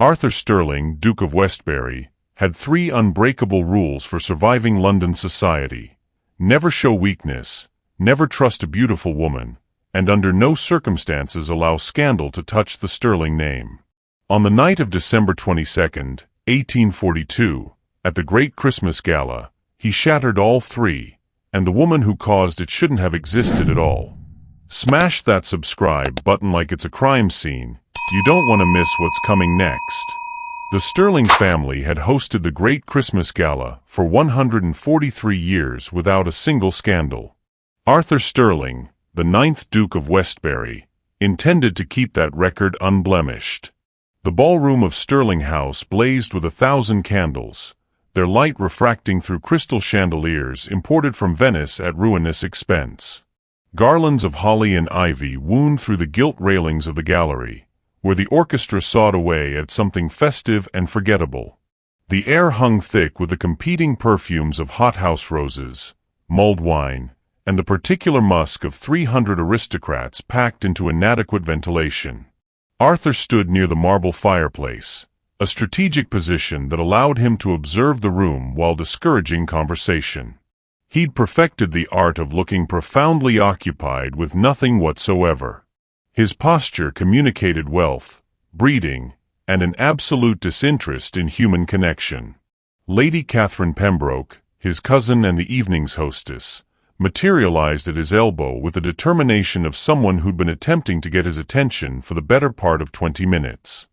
Arthur Sterling, Duke of Westbury, had 3 unbreakable rules for surviving London society: never show weakness, never trust a beautiful woman, and under no circumstances allow scandal to touch the Sterling name. On the night of December 22nd, 1842, at the Great Christmas Gala, he shattered all 3, and the woman who caused it shouldn't have existed at all. Smash that subscribe button like it's a crime scene. You don't want to miss what's coming next. The Sterling family had hosted the Great Christmas Gala for 143 years without a single scandal. Arthur Sterling, the 9th Duke of Westbury, intended to keep that record unblemished. The ballroom of Sterling House blazed with 1,000 candles, their light refracting through crystal chandeliers imported from Venice at ruinous expense. Garlands of holly and ivy wound through the gilt railings of the gallery, where the orchestra sawed away at something festive and forgettable. The air hung thick with the competing perfumes of hothouse roses, mulled wine, and the particular musk of 300 aristocrats packed into inadequate ventilation. Arthur stood near the marble fireplace, a strategic position that allowed him to observe the room while discouraging conversation. He'd perfected the art of looking profoundly occupied with nothing whatsoever. His posture communicated wealth, breeding, and an absolute disinterest in human connection. Lady Catherine Pembroke, his cousin and the evening's hostess, materialized at his elbow with the determination of someone who'd been attempting to get his attention for the better part of 20 minutes.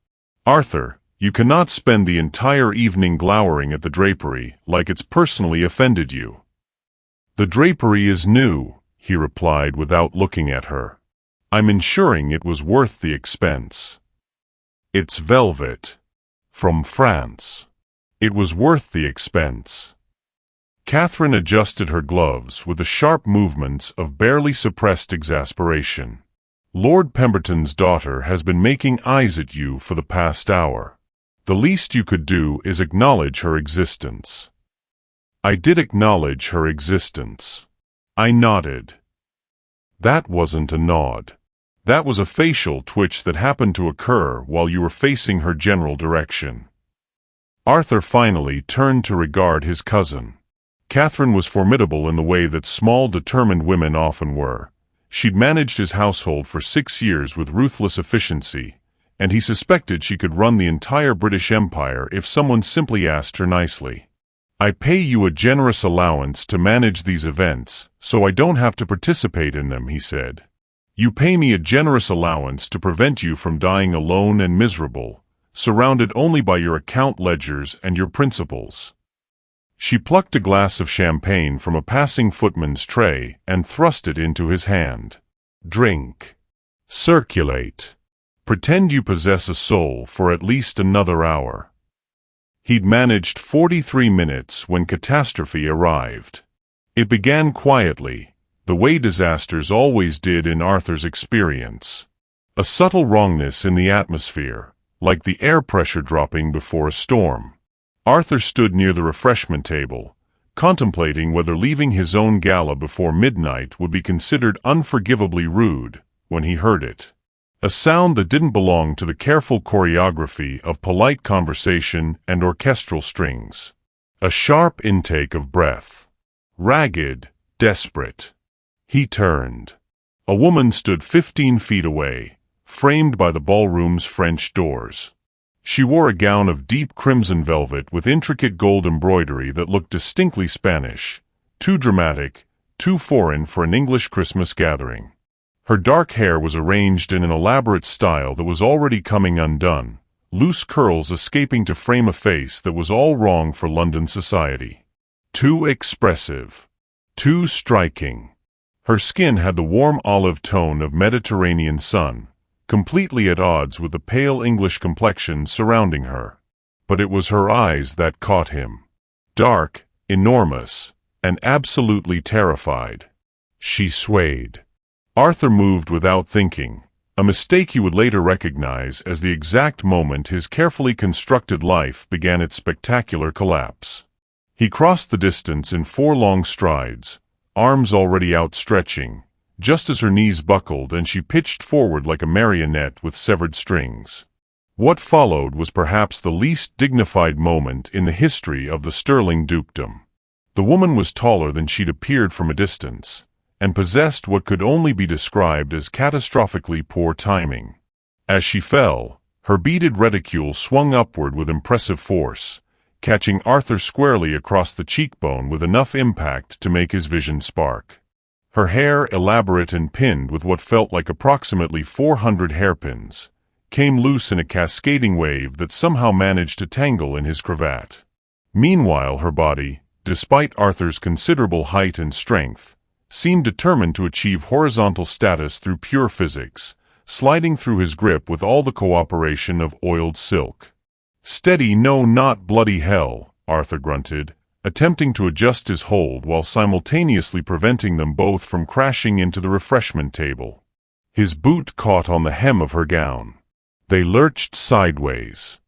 "Arthur, you cannot spend the entire evening glowering at the drapery like it's personally offended you." "The drapery is new," he replied without looking at her. "I'm ensuring it was worth the expense. It's velvet. From France. It was worth the expense." Catherine adjusted her gloves with the sharp movements of barely suppressed exasperation. "Lord Pemberton's daughter has been making eyes at you for the past hour. The least you could do is acknowledge her existence." "I did acknowledge her existence." I nodded. "That wasn't a nod. That was a facial twitch that happened to occur while you were facing her general direction." Arthur finally turned to regard his cousin. Catherine was formidable in the way that small, determined women often were. She'd managed his household for 6 years with ruthless efficiency, and he suspected she could run the entire British Empire if someone simply asked her nicely. "I pay you a generous allowance to manage these events, so I don't have to participate in them," he said. "You pay me a generous allowance to prevent you from dying alone and miserable, surrounded only by your account ledgers and your principals." She plucked a glass of champagne from a passing footman's tray and thrust it into his hand. "Drink. Circulate. Pretend you possess a soul for at least another hour." He'd managed 43 minutes when catastrophe arrived. It began quietly, the way disasters always did in Arthur's experience. A subtle wrongness in the atmosphere, like the air pressure dropping before a storm. Arthur stood near the refreshment table, contemplating whether leaving his own gala before midnight would be considered unforgivably rude, when he heard it. A sound that didn't belong to the careful choreography of polite conversation and orchestral strings. A sharp intake of breath. Ragged, desperate. He turned. A woman stood 15 feet away, framed by the ballroom's French doors. She wore a gown of deep crimson velvet with intricate gold embroidery that looked distinctly Spanish, too dramatic, too foreign for an English Christmas gathering. Her dark hair was arranged in an elaborate style that was already coming undone, loose curls escaping to frame a face that was all wrong for London society. Too expressive. Too striking. Her skin had the warm olive tone of Mediterranean sun, completely at odds with the pale English complexion surrounding her. But it was her eyes that caught him. Dark, enormous, and absolutely terrified. She swayed. Arthur moved without thinking, a mistake he would later recognize as the exact moment his carefully constructed life began its spectacular collapse. He crossed the distance in 4 long strides, arms already outstretching, just as her knees buckled and she pitched forward like a marionette with severed strings. What followed was perhaps the least dignified moment in the history of the Sterling dukedom. The woman was taller than she'd appeared from a distance, and possessed what could only be described as catastrophically poor timing. As she fell, her beaded reticule swung upward with impressive force, catching Arthur squarely across the cheekbone with enough impact to make his vision spark. Her hair, elaborate and pinned with what felt like approximately 400 hairpins, came loose in a cascading wave that somehow managed to tangle in his cravat. Meanwhile, her body, despite Arthur's considerable height and strength, seemed determined to achieve horizontal status through pure physics, sliding through his grip with all the cooperation of oiled silk. "Steady, no, not bloody hell," Arthur grunted, attempting to adjust his hold while simultaneously preventing them both from crashing into the refreshment table. His boot caught on the hem of her gown. They lurched sideways.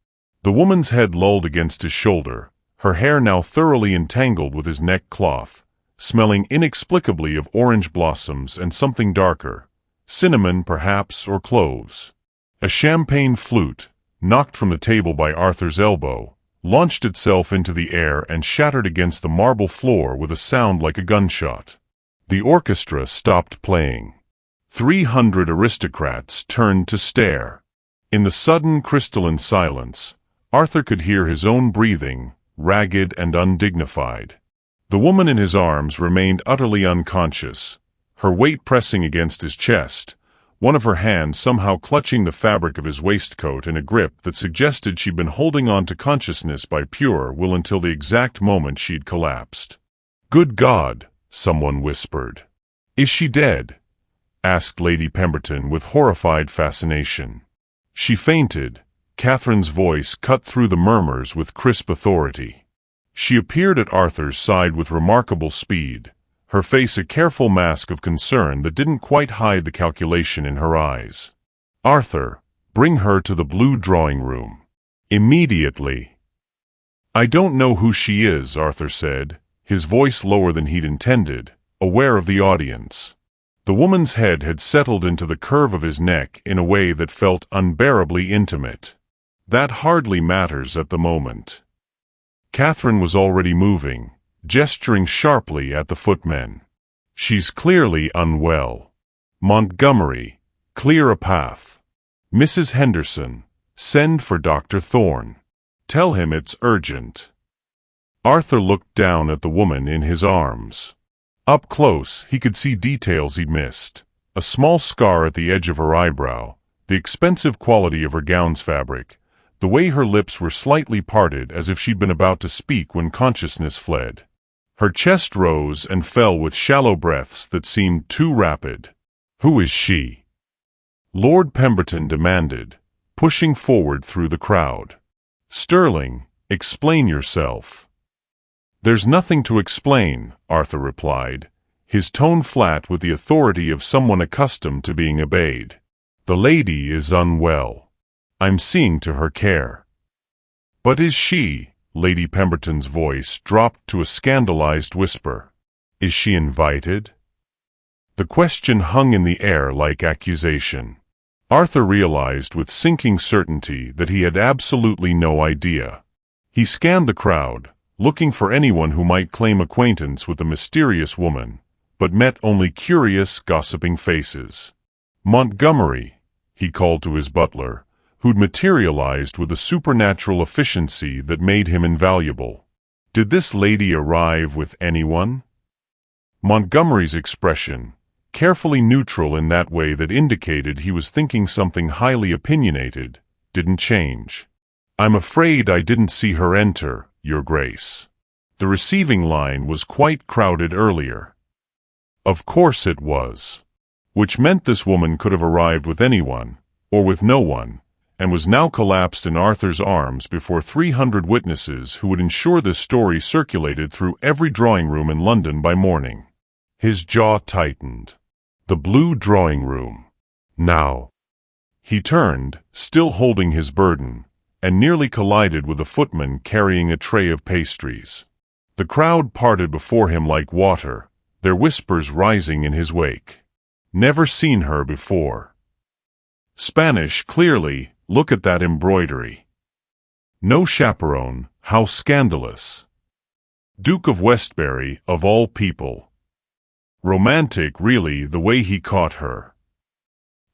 The woman's head lolled against his shoulder, her hair now thoroughly entangled with his neckcloth, smelling inexplicably of orange blossoms and something darker, cinnamon perhaps, or cloves. A champagne flute, knocked from the table by Arthur's elbow, launched itself into the air and shattered against the marble floor with a sound like a gunshot. The orchestra stopped playing. 300 aristocrats turned to stare. In the sudden crystalline silence, Arthur could hear his own breathing, ragged and undignified. The woman in his arms remained utterly unconscious, her weight pressing against his chest, one of her hands somehow clutching the fabric of his waistcoat in a grip that suggested she'd been holding on to consciousness by pure will until the exact moment she'd collapsed. "Good God," someone whispered. "Is she dead?" asked Lady Pemberton with horrified fascination. "She fainted," Catherine's voice cut through the murmurs with crisp authority. She appeared at Arthur's side with remarkable speed, her face a careful mask of concern that didn't quite hide the calculation in her eyes. "Arthur, bring her to the blue drawing-room. Immediately." "I don't know who she is," Arthur said, his voice lower than he'd intended, aware of the audience. The woman's head had settled into the curve of his neck in a way that felt unbearably intimate. "That hardly matters at the moment." Catherine was already moving, gesturing sharply at the footmen. "She's clearly unwell. Montgomery, clear a path. Mrs. Henderson, send for Dr. Thorne. Tell him it's urgent." Arthur looked down at the woman in his arms. Up close, he could see details he'd missed. A small scar at the edge of her eyebrow, the expensive quality of her gown's fabric, the way her lips were slightly parted as if she'd been about to speak when consciousness fled. Her chest rose and fell with shallow breaths that seemed too rapid. "Who is she?" Lord Pemberton demanded, pushing forward through the crowd. "Sterling, explain yourself." "There's nothing to explain," Arthur replied, his tone flat with the authority of someone accustomed to being obeyed. "The lady is unwell. I'm seeing to her care." "But is she?" Lady Pemberton's voice dropped to a scandalized whisper. "Is she invited?" The question hung in the air like accusation. Arthur realized with sinking certainty that he had absolutely no idea. He scanned the crowd, looking for anyone who might claim acquaintance with the mysterious woman, but met only curious, gossiping faces. "Montgomery," he called to his butler, who'd materialized with a supernatural efficiency that made him invaluable. "Did this lady arrive with anyone?" Montgomery's expression, carefully neutral in that way that indicated he was thinking something highly opinionated, didn't change. "I'm afraid I didn't see her enter, Your Grace. The receiving line was quite crowded earlier." Of course it was. Which meant this woman could have arrived with anyone, or with no one, and was now collapsed in Arthur's arms before 300 witnesses who would ensure this story circulated through every drawing room in London by morning. His jaw tightened. The blue drawing room. Now. He turned, still holding his burden, and nearly collided with a footman carrying a tray of pastries. The crowd parted before him like water, their whispers rising in his wake. "Never seen her before." "Spanish, clearly," look at that embroidery. No chaperone, how scandalous. Duke of Westbury, of all people. Romantic, really, the way he caught her.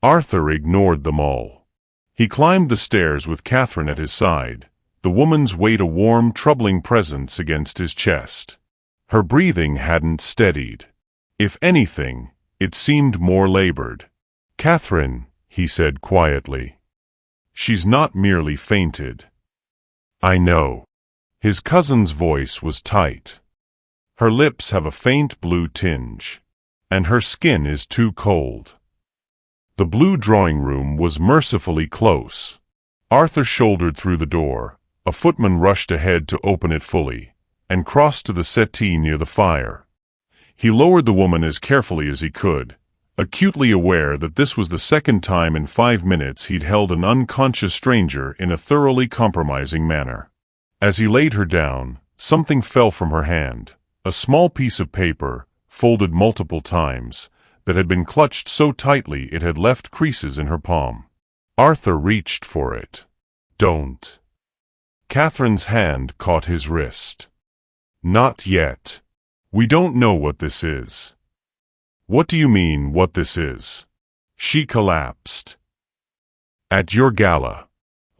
Arthur ignored them all. He climbed the stairs with Catherine at his side, the woman's weight a warm, troubling presence against his chest. Her breathing hadn't steadied. If anything, it seemed more labored. "Catherine," he said quietly. "She's not merely fainted." "I know." His cousin's voice was tight. "Her lips have a faint blue tinge, and her skin is too cold." The blue drawing room was mercifully close. Arthur shouldered through the door. A footman rushed ahead to open it fully, and crossed to the settee near the fire. He lowered the woman as carefully as he could, acutely aware that this was the second time in 5 minutes he'd held an unconscious stranger in a thoroughly compromising manner. As he laid her down, something fell from her hand, a small piece of paper, folded multiple times, that had been clutched so tightly it had left creases in her palm. Arthur reached for it. "Don't." Catherine's hand caught his wrist. "Not yet. We don't know what this is." "What do you mean, what this is?" She collapsed. "At your gala.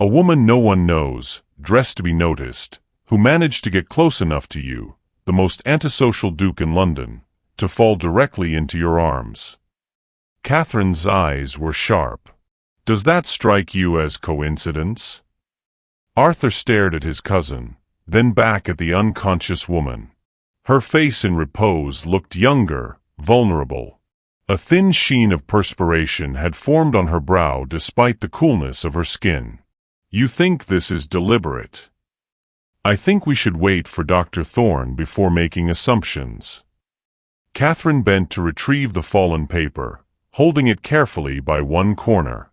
A woman no one knows, dressed to be noticed, who managed to get close enough to you, the most antisocial duke in London, to fall directly into your arms." Catherine's eyes were sharp. "Does that strike you as coincidence?" Arthur stared at his cousin, then back at the unconscious woman. Her face in repose looked younger, vulnerable. A thin sheen of perspiration had formed on her brow despite the coolness of her skin. "You think this is deliberate?" "I think we should wait for Dr. Thorne before making assumptions." Catherine bent to retrieve the fallen paper, holding it carefully by one corner.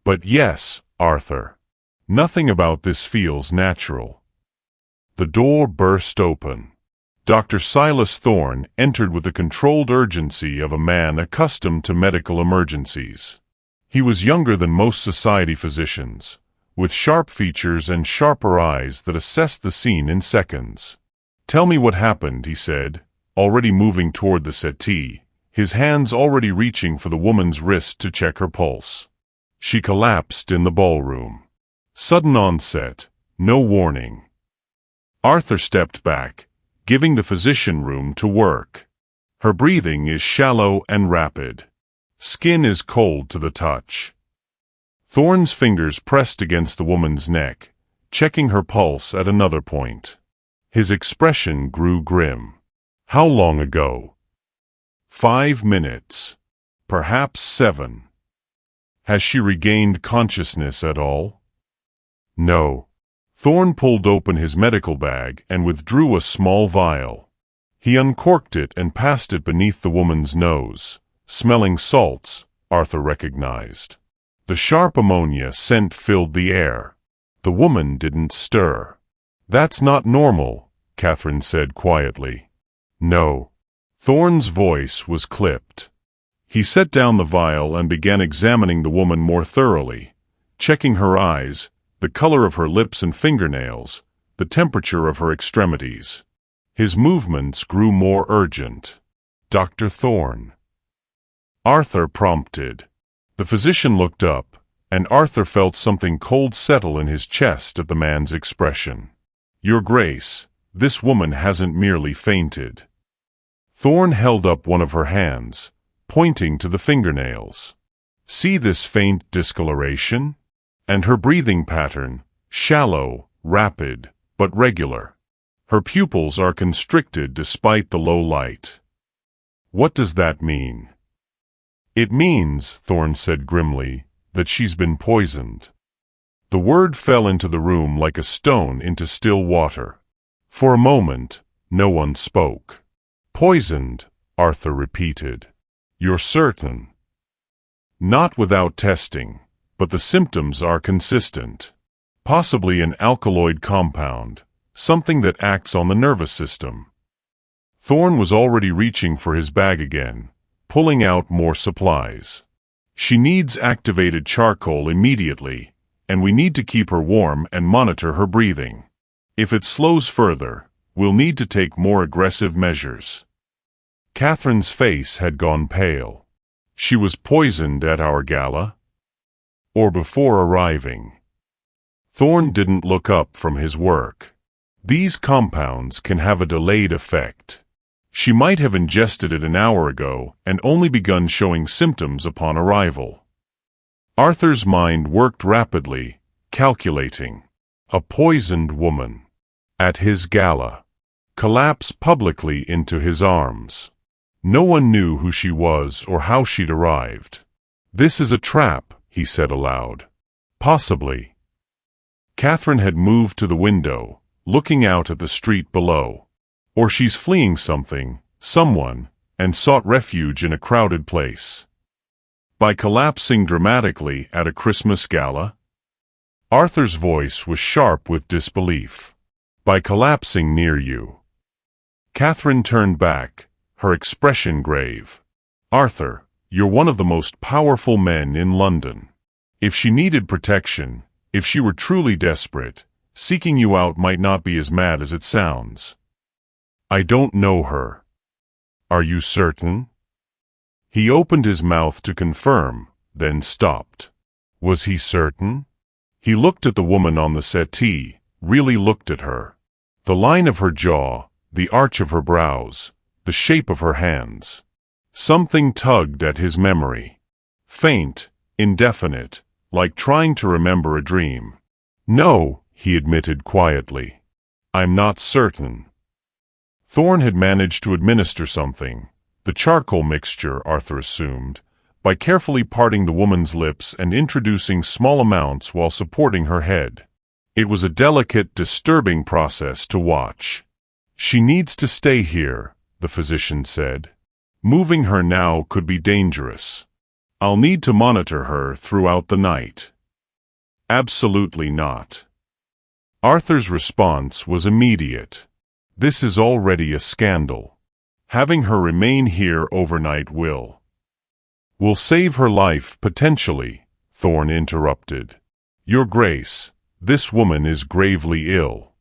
"But yes, Arthur. Nothing about this feels natural." The door burst open. Dr. Silas Thorne entered with the controlled urgency of a man accustomed to medical emergencies. He was younger than most society physicians, with sharp features and sharper eyes that assessed the scene in seconds. "Tell me what happened," he said, already moving toward the settee, his hands already reaching for the woman's wrist to check her pulse. "She collapsed in the ballroom. Sudden onset, no warning." Arthur stepped back, giving the physician room to work. "Her breathing is shallow and rapid. Skin is cold to the touch." Thorne's fingers pressed against the woman's neck, checking her pulse at another point. His expression grew grim. "How long ago?" 5 minutes. Perhaps 7. "Has she regained consciousness at all?" "No." Thorne pulled open his medical bag and withdrew a small vial. He uncorked it and passed it beneath the woman's nose. Smelling salts, Arthur recognized. The sharp ammonia scent filled the air. The woman didn't stir. "That's not normal," Catherine said quietly. "No." Thorne's voice was clipped. He set down the vial and began examining the woman more thoroughly, checking her eyes, the color of her lips and fingernails, the temperature of her extremities. His movements grew more urgent. "Dr. Thorne." Arthur prompted. The physician looked up, and Arthur felt something cold settle in his chest at the man's expression. "Your Grace, this woman hasn't merely fainted." Thorne held up one of her hands, pointing to the fingernails. "See this faint discoloration? And her breathing pattern, shallow, rapid, but regular. Her pupils are constricted despite the low light." "What does that mean?" "It means," Thorne said grimly, "that she's been poisoned." The word fell into the room like a stone into still water. For a moment, no one spoke. "Poisoned," Arthur repeated. "You're certain?" "Not without testing, but the symptoms are consistent. Possibly an alkaloid compound, something that acts on the nervous system." Thorne was already reaching for his bag again, pulling out more supplies. "She needs activated charcoal immediately," and we need to keep her warm and monitor her breathing. If it slows further, we'll need to take more aggressive measures." Catherine's face had gone pale. She was poisoned at our gala? Or before arriving? Thorn didn't look up from his work. These compounds can have a delayed effect. She might have ingested it an hour ago and only begun showing symptoms upon arrival. Arthur's mind worked rapidly, calculating. A poisoned woman. At his gala. Collapse publicly into his arms. No one knew who she was or how she'd arrived. "This is a trap," he said aloud. "Possibly." Catherine had moved to the window, looking out at the street below. Or she's fleeing something, someone, and sought refuge in a crowded place. By collapsing dramatically at a Christmas gala? Arthur's voice was sharp with disbelief. By collapsing near you. Catherine turned back, her expression grave. "Arthur, you're one of the most powerful men in London. If she needed protection, if she were truly desperate, seeking you out might not be as mad as it sounds." "I don't know her." "Are you certain?" He opened his mouth to confirm, then stopped. Was he certain? He looked at the woman on the settee, really looked at her. The line of her jaw, the arch of her brows, the shape of her hands. Something tugged at his memory. Faint, indefinite, like trying to remember a dream. "No," he admitted quietly. "I'm not certain." Thorn had managed to administer something, the charcoal mixture, Arthur assumed, by carefully parting the woman's lips and introducing small amounts while supporting her head. It was a delicate, disturbing process to watch. "She needs to stay here," the physician said. "Moving her now could be dangerous. I'll need to monitor her throughout the night." "Absolutely not." Arthur's response was immediate. "This is already a scandal. Having her remain here overnight will save her life, potentially," Thorn interrupted. "Your Grace, this woman is gravely ill.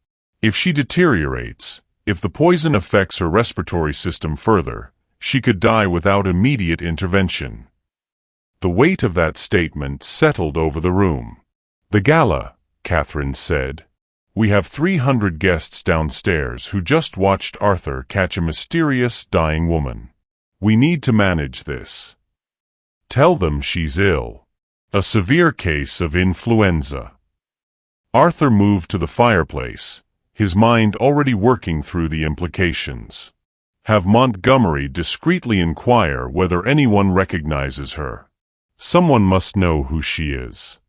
If she deteriorates, if the poison affects her respiratory system further, she could die without immediate intervention." The weight of that statement settled over the room. "The gala," Catherine said. "We have 300 guests downstairs who just watched Arthur catch a mysterious, dying woman. We need to manage this. Tell them she's ill. A severe case of influenza." Arthur moved to the fireplace, his mind already working through the implications. Have Montgomery discreetly inquire whether anyone recognizes her. Someone must know who she is.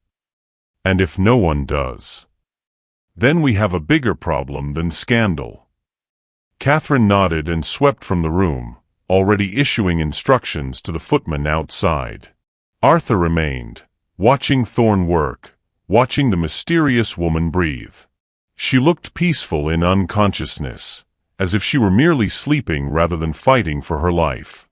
And if no one does, then we have a bigger problem than scandal. Catherine nodded and swept from the room, already issuing instructions to the footman outside. Arthur remained, watching Thorn work, watching the mysterious woman breathe. She looked peaceful in unconsciousness, as if she were merely sleeping rather than fighting for her life.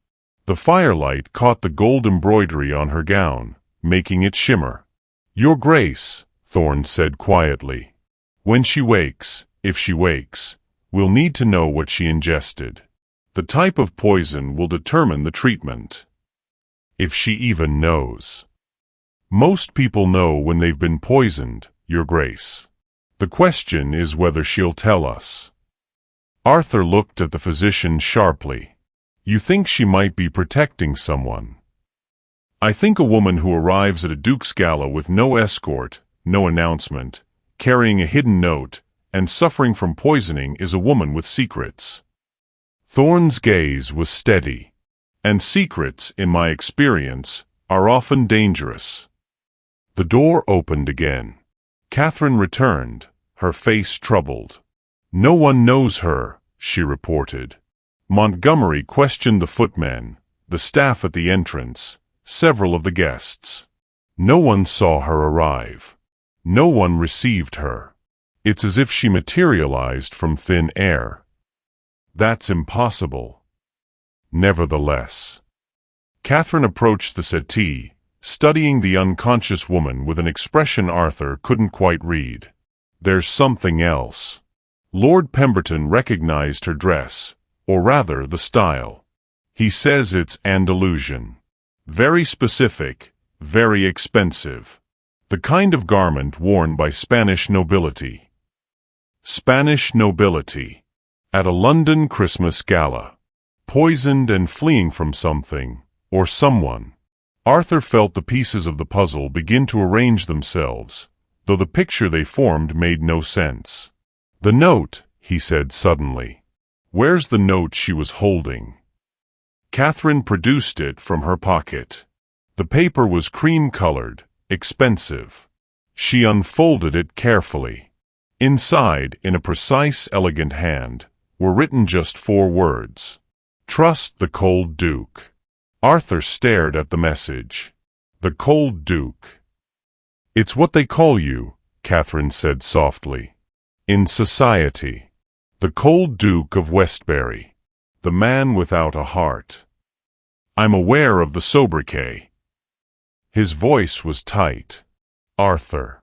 The firelight caught the gold embroidery on her gown, making it shimmer. "Your Grace," Thorn said quietly. "When she wakes, if she wakes, we'll need to know what she ingested. The type of poison will determine the treatment. If she even knows. Most people know when they've been poisoned, Your Grace. The question is whether she'll tell us." Arthur looked at the physician sharply. "You think she might be protecting someone?" "I think a woman who arrives at a duke's gala with no escort, no announcement, carrying a hidden note, and suffering from poisoning is a woman with secrets." Thorn's gaze was steady. "And secrets, in my experience, are often dangerous." The door opened again. Catherine returned, her face troubled. "No one knows her," she reported. Montgomery questioned the footmen, the staff at the entrance, several of the guests. No one saw her arrive. No one received her. It's as if she materialized from thin air. That's impossible. Nevertheless, Catherine approached the settee, studying the unconscious woman with an expression Arthur couldn't quite read. "There's something else." Lord Pemberton recognized her dress, or rather the style. He says it's Andalusian. Very specific, very expensive. The kind of garment worn by Spanish nobility. Spanish nobility. At a London Christmas gala. Poisoned and fleeing from something, or someone. Arthur felt the pieces of the puzzle begin to arrange themselves, though the picture they formed made no sense. "The note," he said suddenly. "Where's the note she was holding?" Catherine produced it from her pocket. The paper was cream-colored, expensive. She unfolded it carefully. Inside, in a precise, elegant hand, were written just 4 words. "Trust the Cold Duke." Arthur stared at the message. The Cold Duke. "It's what they call you," Catherine said softly. "In society. The Cold Duke of Westbury. The man without a heart." "I'm aware of the sobriquet." His voice was tight. "Arthur."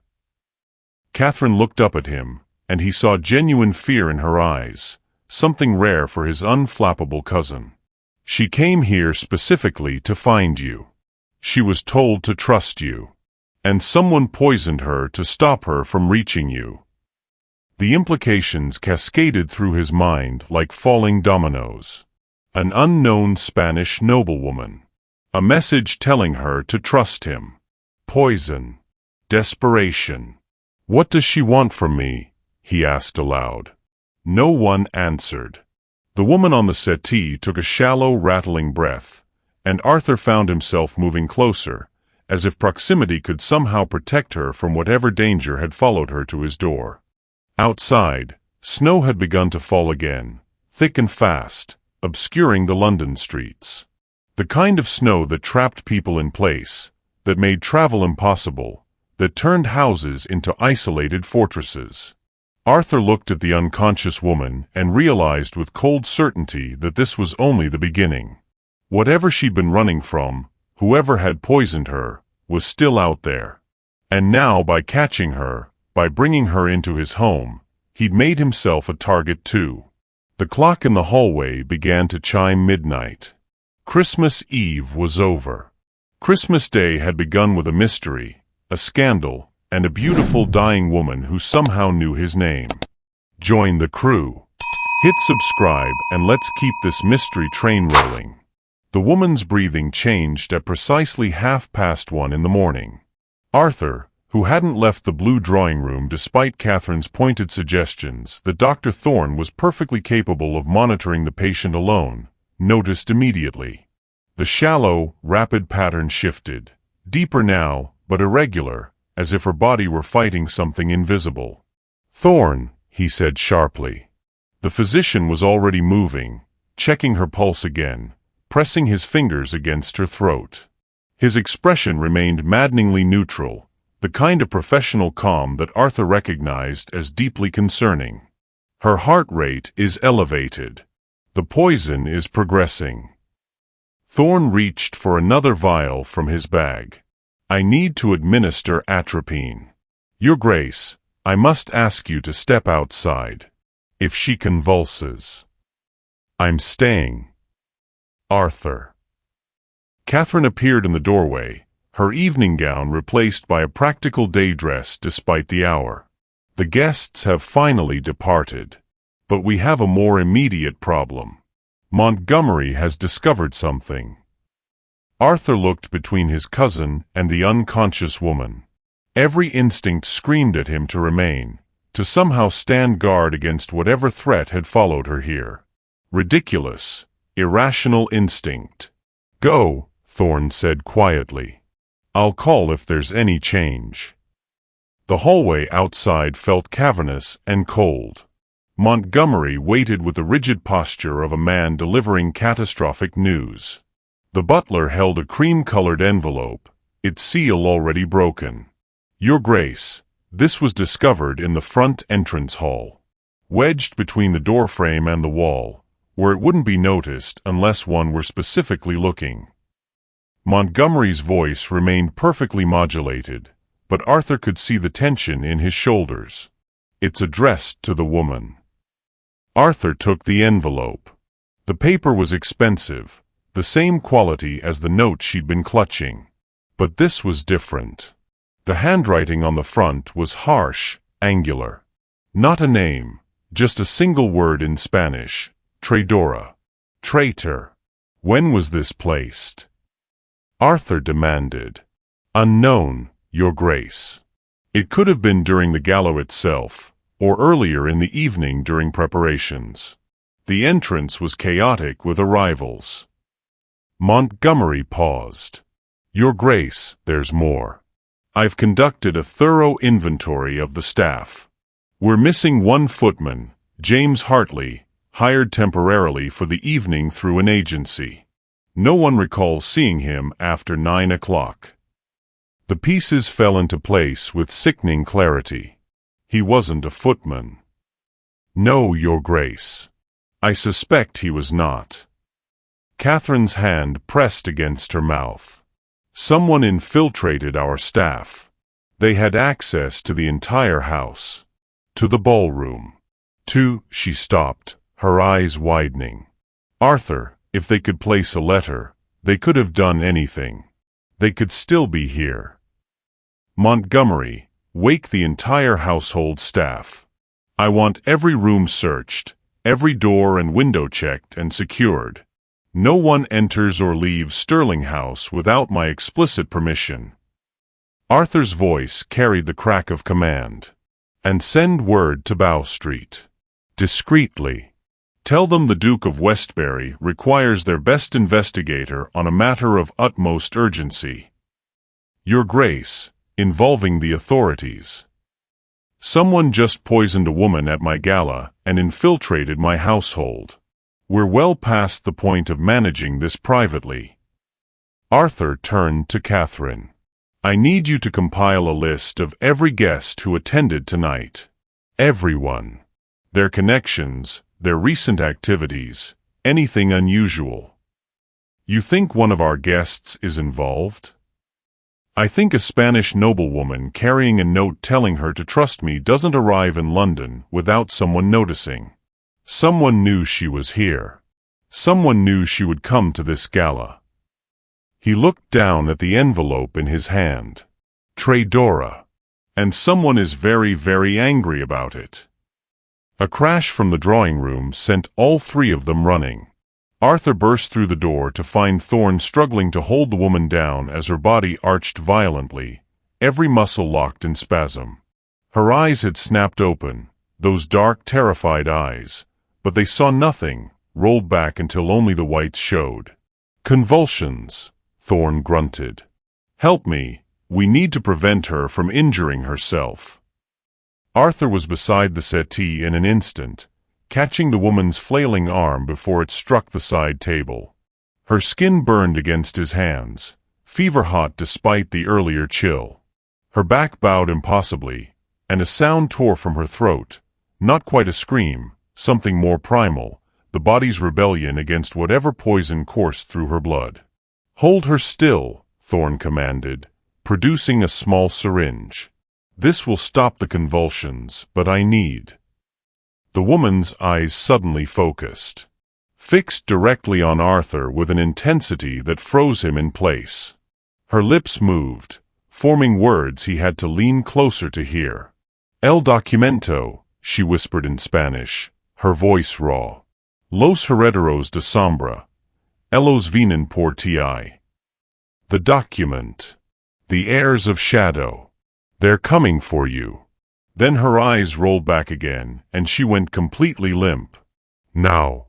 Catherine looked up at him, and he saw genuine fear in her eyes, something rare for his unflappable cousin. "She came here specifically to find you. She was told to trust you. And someone poisoned her to stop her from reaching you." The implications cascaded through his mind like falling dominoes. An unknown Spanish noblewoman. A message telling her to trust him. Poison. Desperation. "What does she want from me?" he asked aloud. No one answered. The woman on the settee took a shallow, rattling breath, and Arthur found himself moving closer, as if proximity could somehow protect her from whatever danger had followed her to his door. Outside, snow had begun to fall again, thick and fast, obscuring the London streets. The kind of snow that trapped people in place, that made travel impossible, that turned houses into isolated fortresses. Arthur looked at the unconscious woman and realized with cold certainty that this was only the beginning. Whatever she'd been running from, whoever had poisoned her, was still out there. And now, by catching her, by bringing her into his home, he'd made himself a target too. The clock in the hallway began to chime midnight. Christmas Eve was over. Christmas Day had begun with a mystery, a scandal, and a beautiful dying woman who somehow knew his name. Join the crew. Hit subscribe and let's keep this mystery train rolling. The woman's breathing changed at precisely 1:30 in the morning. Arthur, who hadn't left the blue drawing room despite Catherine's pointed suggestions that Dr. Thorne was perfectly capable of monitoring the patient alone, noticed immediately. The shallow, rapid pattern shifted, deeper now, but irregular, as if her body were fighting something invisible. "Thorne," he said sharply. The physician was already moving, checking her pulse again, pressing his fingers against her throat. His expression remained maddeningly neutral, the kind of professional calm that Arthur recognized as deeply concerning. "Her heart rate is elevated. The poison is progressing." Thorne reached for another vial from his bag. "I need to administer atropine. Your Grace, I must ask you to step outside. If she convulses." "I'm staying." "Arthur." Catherine appeared in the doorway, her evening gown replaced by a practical day dress despite the hour. "The guests have finally departed. But we have a more immediate problem. Montgomery has discovered something." Arthur looked between his cousin and the unconscious woman. Every instinct screamed at him to remain, to somehow stand guard against whatever threat had followed her here. Ridiculous, irrational instinct. "Go," Thorne said quietly. "I'll call if there's any change." The hallway outside felt cavernous and cold. Montgomery waited with the rigid posture of a man delivering catastrophic news. The butler held a cream-colored envelope, its seal already broken. "Your Grace, this was discovered in the front entrance hall. Wedged between the doorframe and the wall, where it wouldn't be noticed unless one were specifically looking." Montgomery's voice remained perfectly modulated, but Arthur could see the tension in his shoulders. "It's addressed to the woman." Arthur took the envelope. The paper was expensive, the same quality as the note she'd been clutching. But this was different. The handwriting on the front was harsh, angular. Not a name, just a single word in Spanish: traidora. Traitor. When was this placed? Arthur demanded. "Unknown, Your Grace." It could have been during the gala itself, or earlier in the evening during preparations. The entrance was chaotic with arrivals. Montgomery paused. "Your Grace, there's more. I've conducted a thorough inventory of the staff. We're missing one footman, James Hartley, hired temporarily for the evening through an agency. No one recalls seeing him after 9 o'clock. The pieces fell into place with sickening clarity. He wasn't a footman. No, Your Grace. I suspect he was not. Catherine's hand pressed against her mouth. Someone infiltrated our staff. They had access to the entire house. To the ballroom. She stopped, her eyes widening. Arthur, if they could place a letter, they could have done anything. They could still be here. Montgomery, wake the entire household staff. I want every room searched, every door and window checked and secured. No one enters or leaves Sterling House without my explicit permission. Arthur's voice carried the crack of command. And send word to Bow Street. Discreetly. Tell them the Duke of Westbury requires their best investigator on a matter of utmost urgency. Your Grace, involving the authorities. Someone just poisoned a woman at my gala and infiltrated my household. We're well past the point of managing this privately. Arthur turned to Catherine. I need you to compile a list of every guest who attended tonight. Everyone. Their connections, their recent activities, anything unusual. You think one of our guests is involved? I think a Spanish noblewoman carrying a note telling her to trust me doesn't arrive in London without someone noticing. Someone knew she was here. Someone knew she would come to this gala. He looked down at the envelope in his hand. Traidora. And someone is very, very angry about it. A crash from the drawing room sent all three of them running. Arthur burst through the door to find Thorne struggling to hold the woman down as her body arched violently, every muscle locked in spasm. Her eyes had snapped open, those dark, terrified eyes, but they saw nothing, rolled back until only the whites showed. Convulsions. Thorne grunted. Help me, we need to prevent her from injuring herself. Arthur was beside the settee in an instant, catching the woman's flailing arm before it struck the side table. Her skin burned against his hands, fever-hot despite the earlier chill. Her back bowed impossibly, and a sound tore from her throat, not quite a scream, something more primal, the body's rebellion against whatever poison coursed through her blood. Hold her still, Thorne commanded, producing a small syringe. This will stop the convulsions, but I need. The woman's eyes suddenly focused, fixed directly on Arthur with an intensity that froze him in place. Her lips moved, forming words he had to lean closer to hear. El documento, she whispered in Spanish, her voice raw. Los herederos de sombra. Ellos vienen por ti. The document. The heirs of shadow. They're coming for you. Then her eyes rolled back again, and she went completely limp. Now.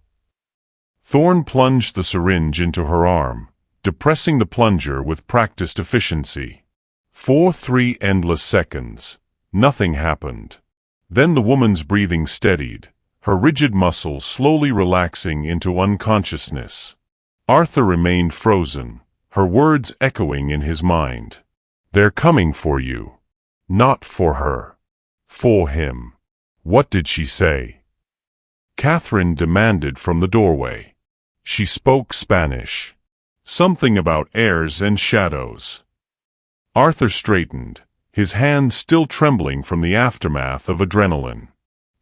Thorne plunged the syringe into her arm, depressing the plunger with practiced efficiency. 3 endless seconds. Nothing happened. Then the woman's breathing steadied, her rigid muscles slowly relaxing into unconsciousness. Arthur remained frozen, her words echoing in his mind. They're coming for you. Not for her. For him. What did she say? Catherine demanded from the doorway. She spoke Spanish. Something about heirs and shadows. Arthur straightened, his hands still trembling from the aftermath of adrenaline.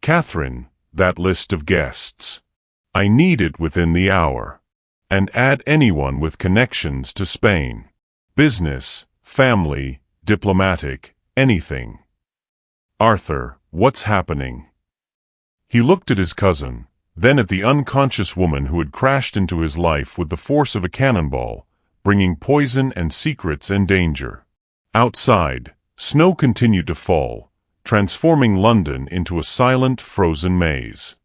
Catherine, that list of guests. I need it within the hour. And add anyone with connections to Spain. Business, family, diplomatic, anything. Arthur, what's happening? He looked at his cousin, then at the unconscious woman who had crashed into his life with the force of a cannonball, bringing poison and secrets and danger. Outside, snow continued to fall, transforming London into a silent, frozen maze.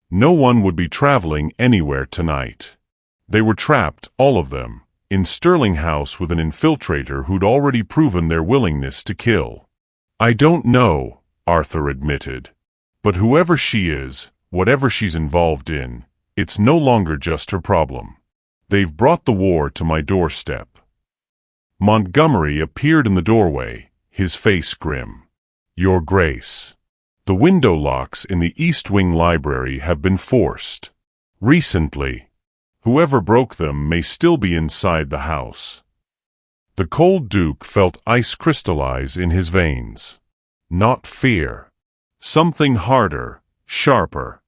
No one would be traveling anywhere tonight. They were trapped, all of them, in Stirling House with an infiltrator who'd already proven their willingness to kill. I don't know, Arthur admitted. But whoever she is, whatever she's involved in, it's no longer just her problem. They've brought the war to my doorstep. Montgomery appeared in the doorway, his face grim. Your Grace. The window locks in the East Wing Library have been forced. Recently. Whoever broke them may still be inside the house. The cold Duke felt ice crystallize in his veins. Not fear. Something harder, sharper.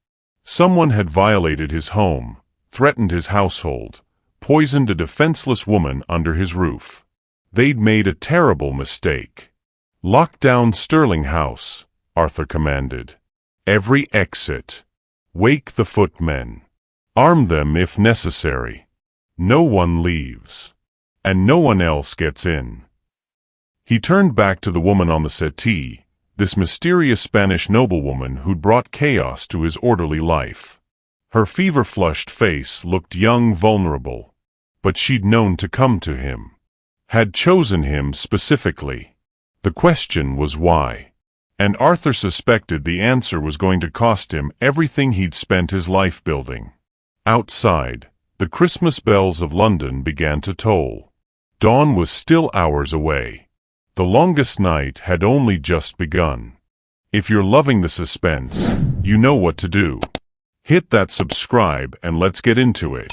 Someone had violated his home, threatened his household, poisoned a defenseless woman under his roof. They'd made a terrible mistake. Lock down Stirling House, Arthur commanded. Every exit. Wake the footmen. Arm them if necessary. No one leaves. And no one else gets in. He turned back to the woman on the settee, this mysterious Spanish noblewoman who'd brought chaos to his orderly life. Her fever-flushed face looked young, vulnerable. But she'd known to come to him. Had chosen him specifically. The question was why. And Arthur suspected the answer was going to cost him everything he'd spent his life building. Outside, the Christmas bells of London began to toll. Dawn was still hours away. The longest night had only just begun. If you're loving the suspense, you know what to do. Hit that subscribe and let's get into it.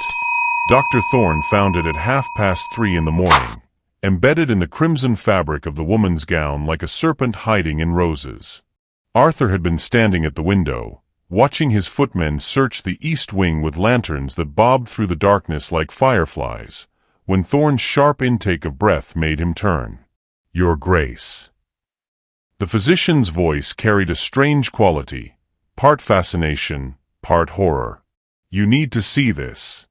Dr. Thorne found it at 3:30 in the morning, embedded in the crimson fabric of the woman's gown like a serpent hiding in roses. Arthur had been standing at the window, watching his footmen search the east wing with lanterns that bobbed through the darkness like fireflies, when Thorne's sharp intake of breath made him turn. Your Grace. The physician's voice carried a strange quality, part fascination, part horror. You need to see this.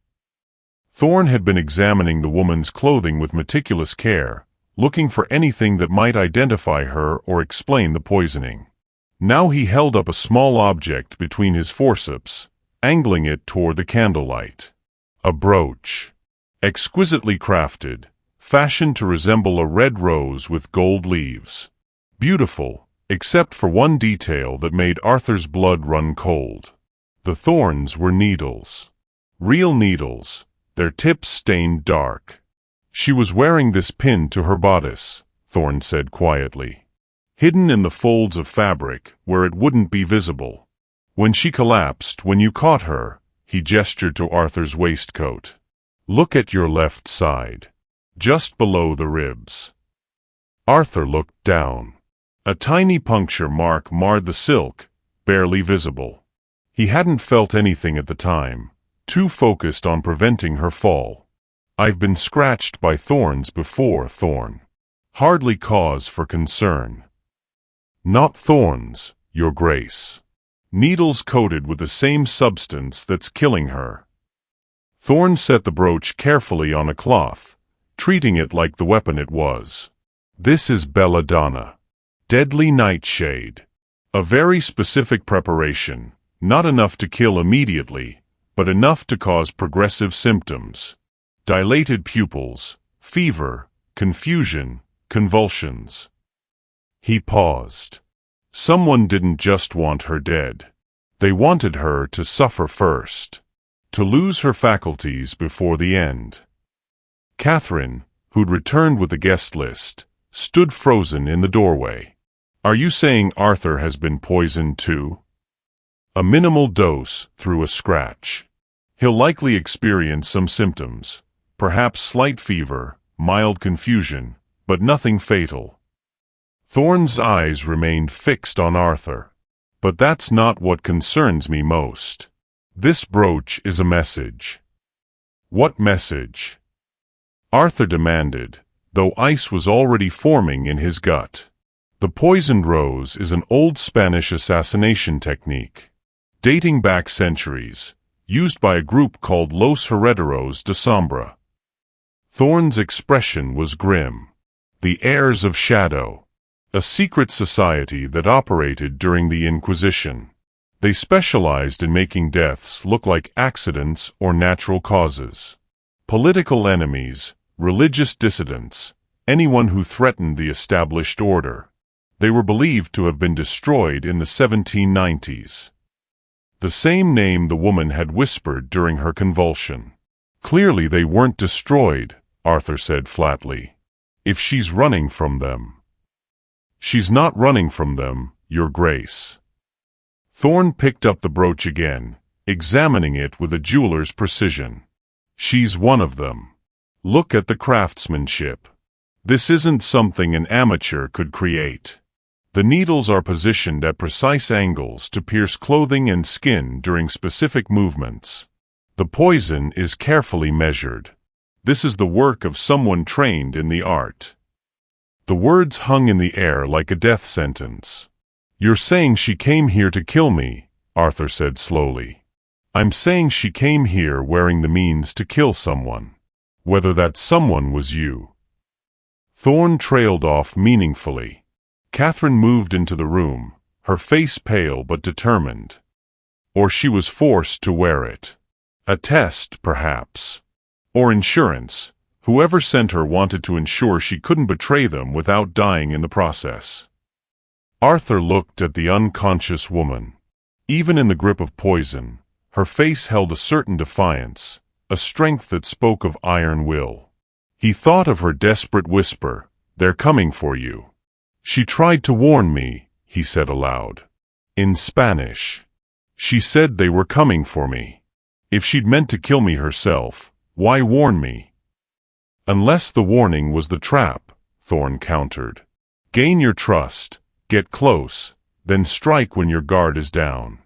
Thorne had been examining the woman's clothing with meticulous care, looking for anything that might identify her or explain the poisoning. Now he held up a small object between his forceps, angling it toward the candlelight. A brooch. Exquisitely crafted, fashioned to resemble a red rose with gold leaves. Beautiful, except for one detail that made Arthur's blood run cold. The thorns were needles. Real needles, their tips stained dark. She was wearing this pinned to her bodice, Thorne said quietly. Hidden in the folds of fabric where it wouldn't be visible. When she collapsed, when you caught her, he gestured to Arthur's waistcoat. Look at your left side. Just below the ribs. Arthur looked down. A tiny puncture mark marred the silk, barely visible. He hadn't felt anything at the time, too focused on preventing her fall. I've been scratched by thorns before, Thorne. Hardly cause for concern. Not thorns, Your Grace. Needles coated with the same substance that's killing her. Thorne set the brooch carefully on a cloth, treating it like the weapon it was. This is belladonna. Deadly nightshade. A very specific preparation, not enough to kill immediately, but enough to cause progressive symptoms. Dilated pupils, fever, confusion, convulsions. He paused. Someone didn't just want her dead. They wanted her to suffer first. To lose her faculties before the end. Catherine, who'd returned with the guest list, stood frozen in the doorway. Are you saying Arthur has been poisoned too? A minimal dose through a scratch. He'll likely experience some symptoms, perhaps slight fever, mild confusion, but nothing fatal. Thorne's eyes remained fixed on Arthur. But that's not what concerns me most. This brooch is a message. What message? Arthur demanded, though ice was already forming in his gut. The poisoned rose is an old Spanish assassination technique, dating back centuries, used by a group called Los Herederos de Sombra. Thorne's expression was grim. The heirs of shadow. A secret society that operated during the Inquisition. They specialized in making deaths look like accidents or natural causes. Political enemies, religious dissidents, anyone who threatened the established order. They were believed to have been destroyed in the 1790s. The same name the woman had whispered during her convulsion. Clearly they weren't destroyed, Arthur said flatly. If she's running from them. She's not running from them, Your Grace. Thorne picked up the brooch again, examining it with a jeweler's precision. She's one of them. Look at the craftsmanship. This isn't something an amateur could create. The needles are positioned at precise angles to pierce clothing and skin during specific movements. The poison is carefully measured. This is the work of someone trained in the art. The words hung in the air like a death sentence. You're saying she came here to kill me, Arthur said slowly. I'm saying she came here wearing the means to kill someone. Whether that someone was you. Thorne trailed off meaningfully. Catherine moved into the room, her face pale but determined. Or she was forced to wear it. A test, perhaps. Or insurance. Whoever sent her wanted to ensure she couldn't betray them without dying in the process. Arthur looked at the unconscious woman. Even in the grip of poison, her face held a certain defiance, a strength that spoke of iron will. He thought of her desperate whisper, "They're coming for you." She tried to warn me, he said aloud. In Spanish. She said they were coming for me. If she'd meant to kill me herself, why warn me? Unless the warning was the trap, Thorne countered. Gain your trust, get close, then strike when your guard is down.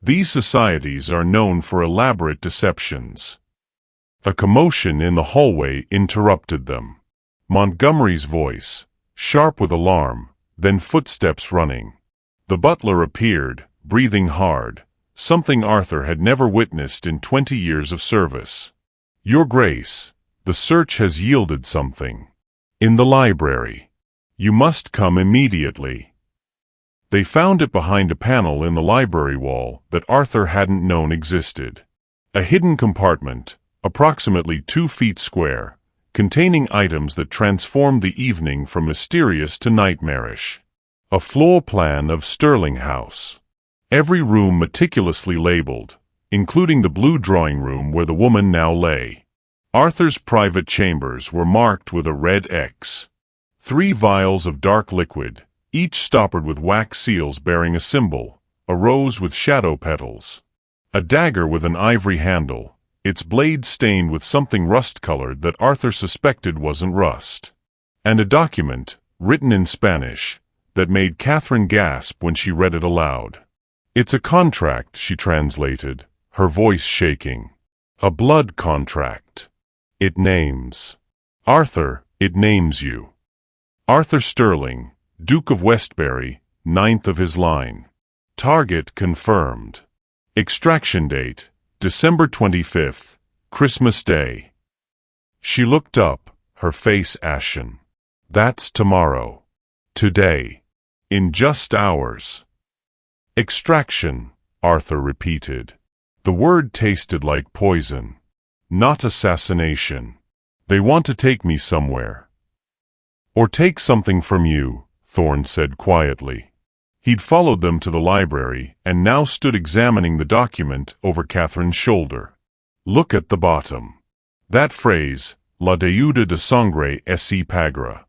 These societies are known for elaborate deceptions. A commotion in the hallway interrupted them. Montgomery's voice, sharp with alarm, then footsteps running. The butler appeared, breathing hard, something Arthur had never witnessed in 20 years of service. Your Grace, the search has yielded something. In the library. You must come immediately. They found it behind a panel in the library wall that Arthur hadn't known existed. A hidden compartment, approximately 2 feet square, containing items that transformed the evening from mysterious to nightmarish. A floor plan of Sterling House. Every room meticulously labeled, including the blue drawing room where the woman now lay. Arthur's private chambers were marked with a red X. 3 vials of dark liquid, each stoppered with wax seals bearing a symbol, a rose with shadow petals. A dagger with an ivory handle, its blade stained with something rust-colored that Arthur suspected wasn't rust. And a document, written in Spanish, that made Catherine gasp when she read it aloud. It's a contract, she translated, her voice shaking. A blood contract. It names. Arthur, it names you. Arthur Sterling, Duke of Westbury, 9th of his line. Target confirmed. Extraction date, December 25th, Christmas Day. She looked up, her face ashen. That's tomorrow. Today. In just hours. Extraction, Arthur repeated. The word tasted like poison. Not assassination. They want to take me somewhere. Or take something from you, Thorne said quietly. He'd followed them to the library and now stood examining the document over Catherine's shoulder. Look at the bottom. That phrase, La deuda de sangre se pagará.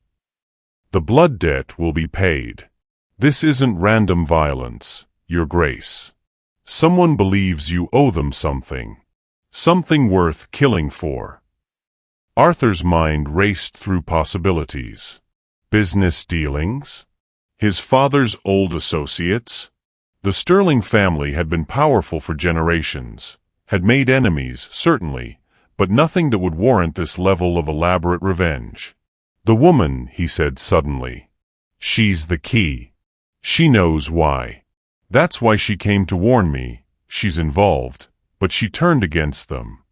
The blood debt will be paid. This isn't random violence, Your Grace. Someone believes you owe them something. Something worth killing for. Arthur's mind raced through possibilities. Business dealings? His father's old associates? The Sterling family had been powerful for generations, had made enemies, certainly, but nothing that would warrant this level of elaborate revenge. The woman, he said suddenly. She's the key. She knows why. That's why she came to warn me. She's involved, but she turned against them.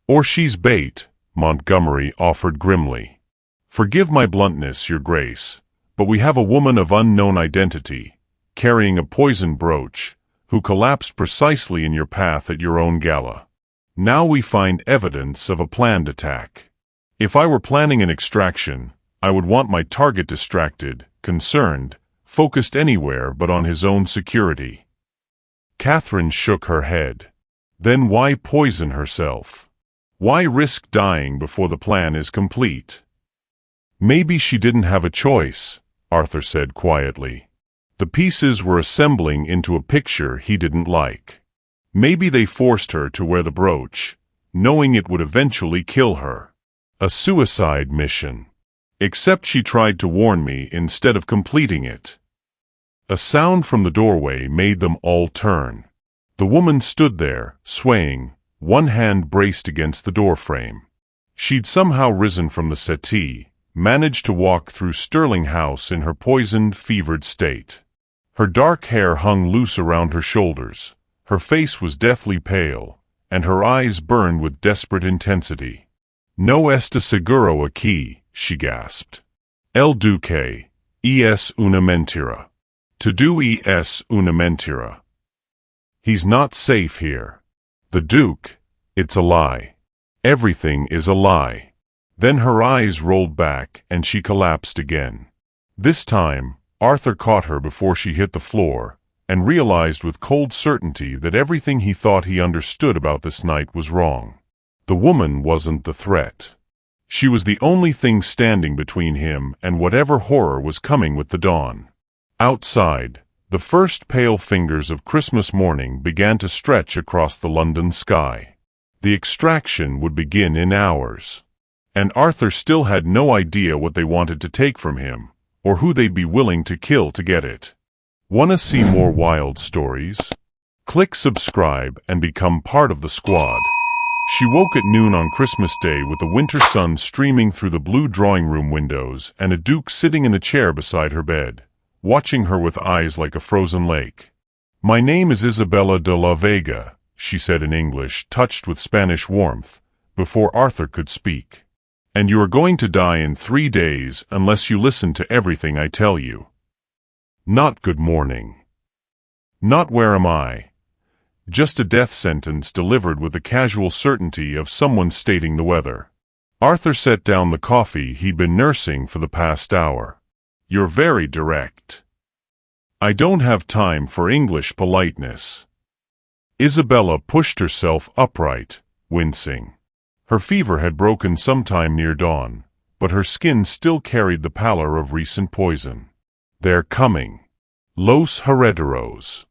Or she's bait, Montgomery offered grimly. Forgive my bluntness, Your Grace, but we have a woman of unknown identity, carrying a poisoned brooch, who collapsed precisely in your path at your own gala. Now we find evidence of a planned attack. If I were planning an extraction, I would want my target distracted, concerned, focused anywhere but on his own security. Catherine shook her head. Then why poison herself? Why risk dying before the plan is complete? Maybe she didn't have a choice, Arthur said quietly. The pieces were assembling into a picture he didn't like. Maybe they forced her to wear the brooch, knowing it would eventually kill her. A suicide mission. Except she tried to warn me instead of completing it. A sound from the doorway made them all turn. The woman stood there, swaying, one hand braced against the doorframe. She'd somehow risen from the settee, managed to walk through Sterling House in her poisoned, fevered state. Her dark hair hung loose around her shoulders, her face was deathly pale, and her eyes burned with desperate intensity. No está seguro aquí, she gasped. El Duque, es una mentira. To do es una mentira. He's not safe here. The Duke, it's a lie. Everything is a lie. Then her eyes rolled back and she collapsed again. This time, Arthur caught her before she hit the floor, and realized with cold certainty that everything he thought he understood about this night was wrong. The woman wasn't the threat. She was the only thing standing between him and whatever horror was coming with the dawn. Outside, the first pale fingers of Christmas morning began to stretch across the London sky. The extraction would begin in hours. And Arthur still had no idea what they wanted to take from him, or who they'd be willing to kill to get it. Wanna see more wild stories? Click subscribe and become part of the squad. She woke at noon on Christmas Day with the winter sun streaming through the blue drawing room windows and a duke sitting in a chair beside her bed, watching her with eyes like a frozen lake. My name is Isabella de la Vega, she said in English, touched with Spanish warmth, before Arthur could speak. And you are going to die in 3 days unless you listen to everything I tell you. Not good morning. Not where am I. Just a death sentence delivered with the casual certainty of someone stating the weather. Arthur set down the coffee he'd been nursing for the past hour. You're very direct. I don't have time for English politeness. Isabella pushed herself upright, wincing. Her fever had broken sometime near dawn, but her skin still carried the pallor of recent poison. They're coming. Los herederos.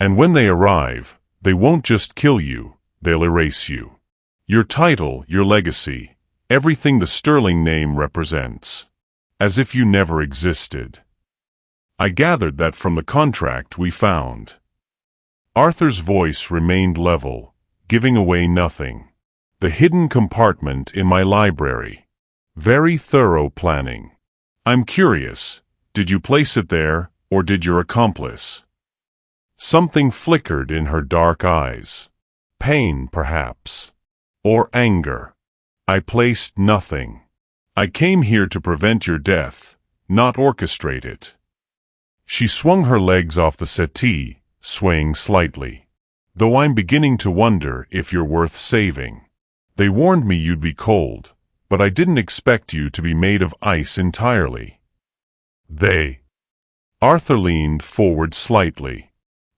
And when they arrive, they won't just kill you, they'll erase you. Your title, your legacy, everything the Sterling name represents. As if you never existed. I gathered that from the contract we found. Arthur's voice remained level, giving away nothing. The hidden compartment in my library. Very thorough planning. I'm curious, did you place it there, or did your accomplice? Something flickered in her dark eyes. Pain, perhaps. Or anger. I placed nothing. I came here to prevent your death, not orchestrate it. She swung her legs off the settee, swaying slightly. Though I'm beginning to wonder if you're worth saving. They warned me you'd be cold, but I didn't expect you to be made of ice entirely. They. Arthur leaned forward slightly.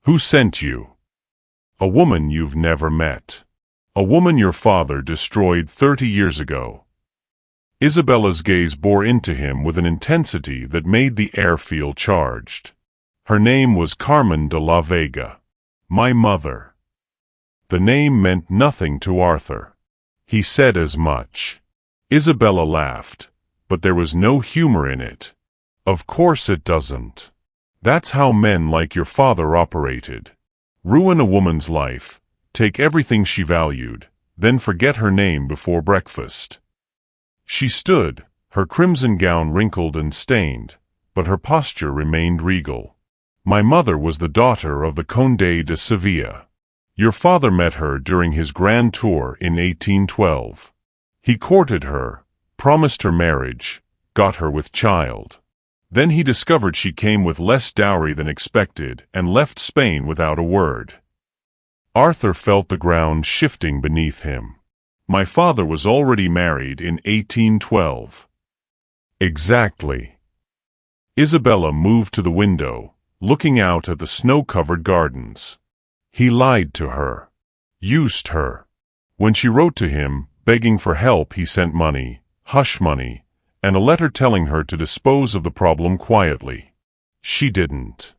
Who sent you? A woman you've never met. A woman your father destroyed 30 years ago. Isabella's gaze bore into him with an intensity that made the air feel charged. Her name was Carmen de la Vega. My mother. The name meant nothing to Arthur. He said as much. Isabella laughed, but there was no humor in it. Of course it doesn't. That's how men like your father operated. Ruin a woman's life, take everything she valued, then forget her name before breakfast. She stood, her crimson gown wrinkled and stained, but her posture remained regal. My mother was the daughter of the Conde de Sevilla. Your father met her during his grand tour in 1812. He courted her, promised her marriage, got her with child. Then he discovered she came with less dowry than expected and left Spain without a word. Arthur felt the ground shifting beneath him. My father was already married in 1812. Exactly. Isabella moved to the window, looking out at the snow-covered gardens. He lied to her. Used her. When she wrote to him, begging for help, he sent money, hush money, and a letter telling her to dispose of the problem quietly. She didn't.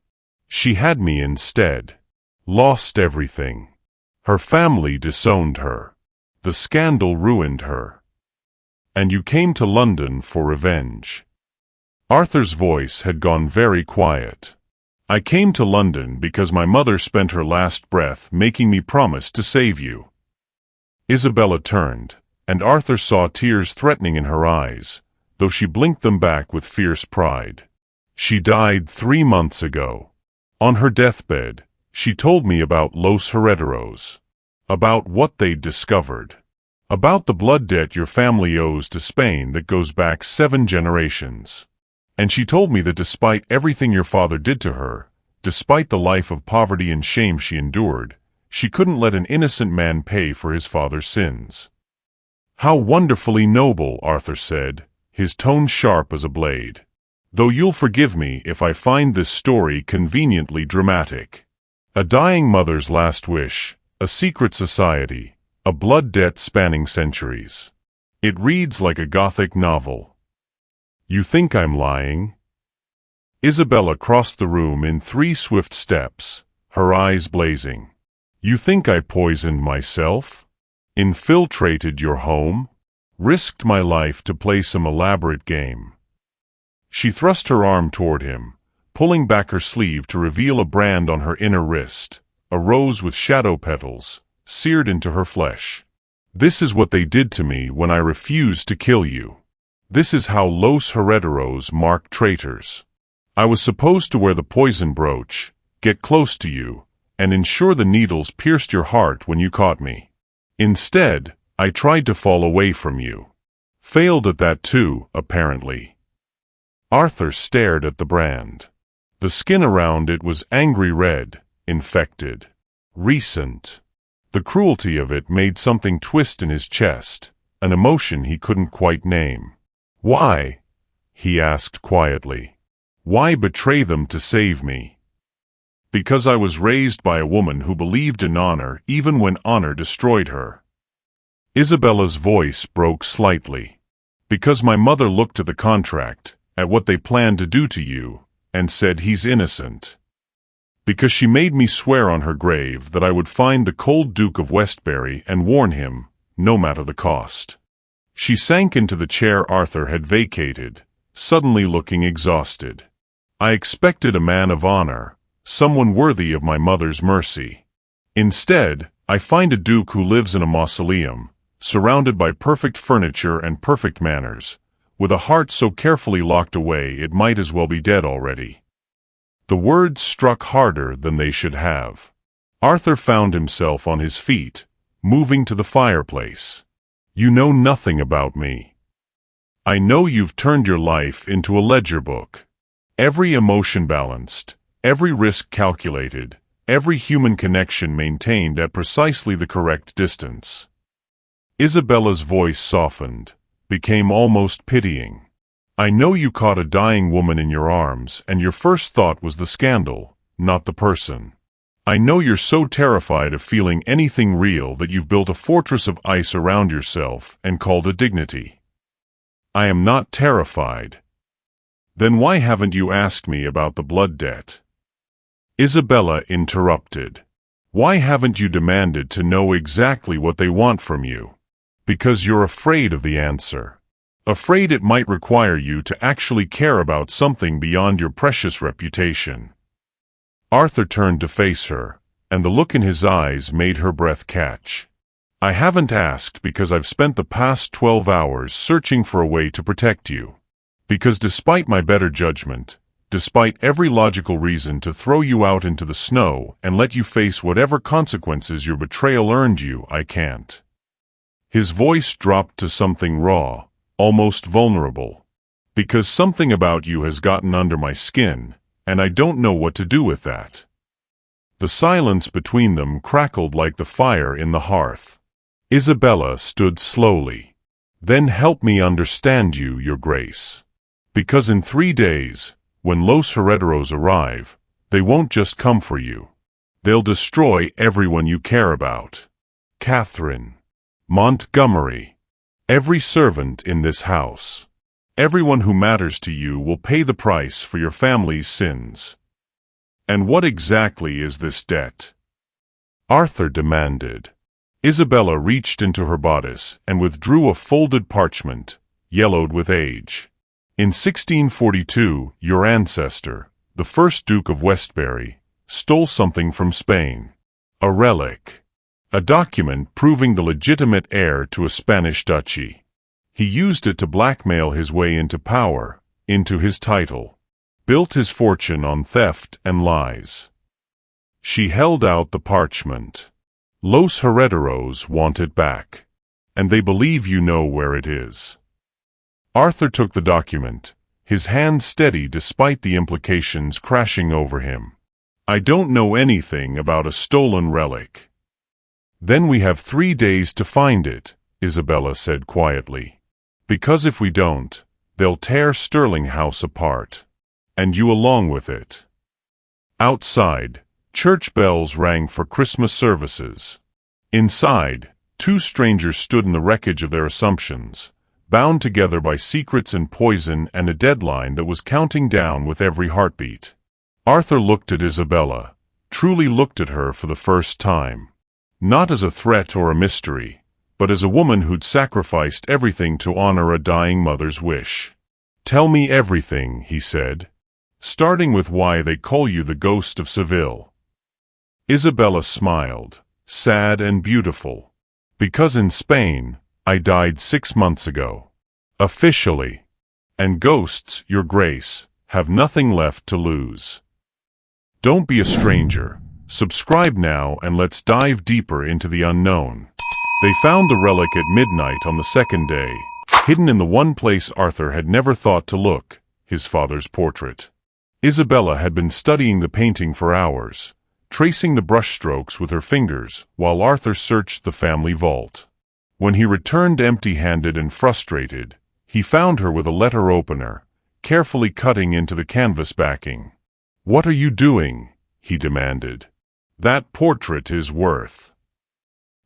She had me instead. Lost everything. Her family disowned her. The scandal ruined her. And you came to London for revenge. Arthur's voice had gone very quiet. I came to London because my mother spent her last breath making me promise to save you. Isabella turned, and Arthur saw tears threatening in her eyes, though she blinked them back with fierce pride. She died 3 months ago. On her deathbed, she told me about Los Herederos, about what they'd discovered, about the blood debt your family owes to Spain that goes back 7 generations. And she told me that despite everything your father did to her, despite the life of poverty and shame she endured, she couldn't let an innocent man pay for his father's sins. How wonderfully noble, Arthur said, his tone sharp as a blade. Though you'll forgive me if I find this story conveniently dramatic. A dying mother's last wish, a secret society, a blood debt spanning centuries. It reads like a Gothic novel. You think I'm lying? Isabella crossed the room in 3 swift steps, her eyes blazing. You think I poisoned myself? Infiltrated your home? Risked my life to play some elaborate game? She thrust her arm toward him, pulling back her sleeve to reveal a brand on her inner wrist, a rose with shadow petals, seared into her flesh. This is what they did to me when I refused to kill you. This is how Los Herederos mark traitors. I was supposed to wear the poison brooch, get close to you, and ensure the needles pierced your heart when you caught me. Instead, I tried to fall away from you. Failed at that too, apparently. Arthur stared at the brand. The skin around it was angry red, infected. Recent. The cruelty of it made something twist in his chest, an emotion he couldn't quite name. Why? He asked quietly. Why betray them to save me? Because I was raised by a woman who believed in honor even when honor destroyed her. Isabella's voice broke slightly. Because my mother looked at the contract, at what they planned to do to you, and said he's innocent. Because she made me swear on her grave that I would find the cold Duke of Westbury and warn him, no matter the cost. She sank into the chair Arthur had vacated, suddenly looking exhausted. I expected a man of honor, someone worthy of my mother's mercy. Instead, I find a duke who lives in a mausoleum, surrounded by perfect furniture and perfect manners, with a heart so carefully locked away it might as well be dead already. The words struck harder than they should have. Arthur found himself on his feet, moving to the fireplace. You know nothing about me. I know you've turned your life into a ledger book. Every emotion balanced, every risk calculated, every human connection maintained at precisely the correct distance. Isabella's voice softened, became almost pitying. I know you caught a dying woman in your arms, and your first thought was the scandal, not the person. I know you're so terrified of feeling anything real that you've built a fortress of ice around yourself and called it dignity. I am not terrified. Then why haven't you asked me about the blood debt? Isabella interrupted. Why haven't you demanded to know exactly what they want from you? Because you're afraid of the answer. Afraid it might require you to actually care about something beyond your precious reputation. Arthur turned to face her, and the look in his eyes made her breath catch. I haven't asked because I've spent the past 12 hours searching for a way to protect you. Because despite my better judgment, despite every logical reason to throw you out into the snow and let you face whatever consequences your betrayal earned you, I can't. His voice dropped to something raw, almost vulnerable. Because something about you has gotten under my skin, and I don't know what to do with that. The silence between them crackled like the fire in the hearth. Isabella stood slowly. Then help me understand you, Your Grace. Because in 3 days, when Los Herederos arrive, they won't just come for you. They'll destroy everyone you care about. Catherine. Montgomery. Every servant in this house. Everyone who matters to you will pay the price for your family's sins. And what exactly is this debt? Arthur demanded. Isabella reached into her bodice and withdrew a folded parchment, yellowed with age. In 1642, your ancestor, the first Duke of Westbury, stole something from Spain. A relic. A document proving the legitimate heir to a Spanish duchy. He used it to blackmail his way into power, into his title. Built his fortune on theft and lies. She held out the parchment. Los Herederos want it back. And they believe you know where it is. Arthur took the document, his hand steady despite the implications crashing over him. I don't know anything about a stolen relic. Then we have 3 days to find it, Isabella said quietly. Because if we don't, they'll tear Sterling House apart. And you along with it. Outside, church bells rang for Christmas services. Inside, 2 strangers stood in the wreckage of their assumptions, bound together by secrets and poison and a deadline that was counting down with every heartbeat. Arthur looked at Isabella, truly looked at her for the first time. Not as a threat or a mystery, but as a woman who'd sacrificed everything to honor a dying mother's wish. Tell me everything, he said. Starting with why they call you the Ghost of Seville. Isabella smiled, sad and beautiful. Because in Spain, I died 6 months ago. Officially. And ghosts, Your Grace, have nothing left to lose. Don't be a stranger. Subscribe now and let's dive deeper into the unknown. They found the relic at midnight on the second day, hidden in the one place Arthur had never thought to look, his father's portrait. Isabella had been studying the painting for hours, tracing the brushstrokes with her fingers while Arthur searched the family vault. When he returned empty-handed and frustrated, he found her with a letter opener, carefully cutting into the canvas backing. "What are you doing?" he demanded. "That portrait is worth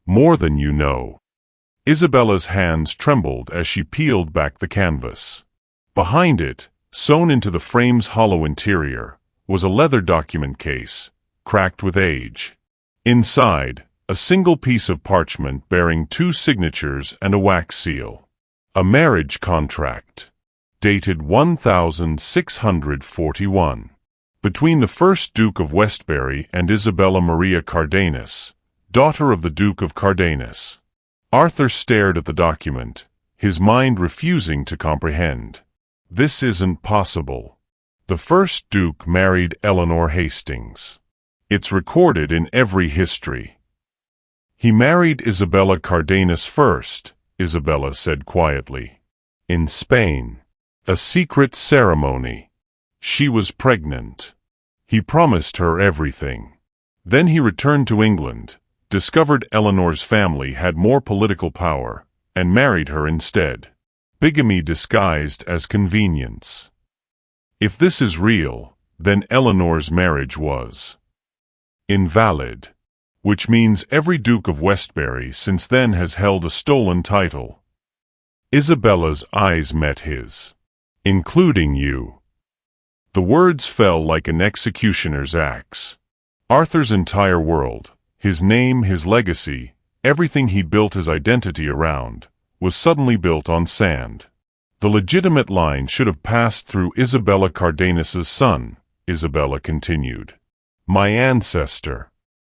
more than you know." Isabella's hands trembled as she peeled back the canvas. Behind it, sewn into the frame's hollow interior, was a leather document case, cracked with age. Inside, a single piece of parchment bearing 2 signatures and a wax seal. A marriage contract, dated 1641, between the first Duke of Westbury and Isabella Maria Cardenas, daughter of the Duke of Cardenas. Arthur stared at the document, his mind refusing to comprehend. This isn't possible. The first Duke married Eleanor Hastings. It's recorded in every history. He married Isabella Cardenas first, Isabella said quietly. In Spain. A secret ceremony. She was pregnant. He promised her everything. Then he returned to England, discovered Eleanor's family had more political power, and married her instead. Bigamy disguised as convenience. If this is real, then Eleanor's marriage was invalid, which means every Duke of Westbury since then has held a stolen title. Isabella's eyes met his. Including you. The words fell like an executioner's axe. Arthur's entire world, his name, his legacy, everything he built his identity around, was suddenly built on sand. The legitimate line should have passed through Isabella Cardenas's son, Isabella continued. My ancestor.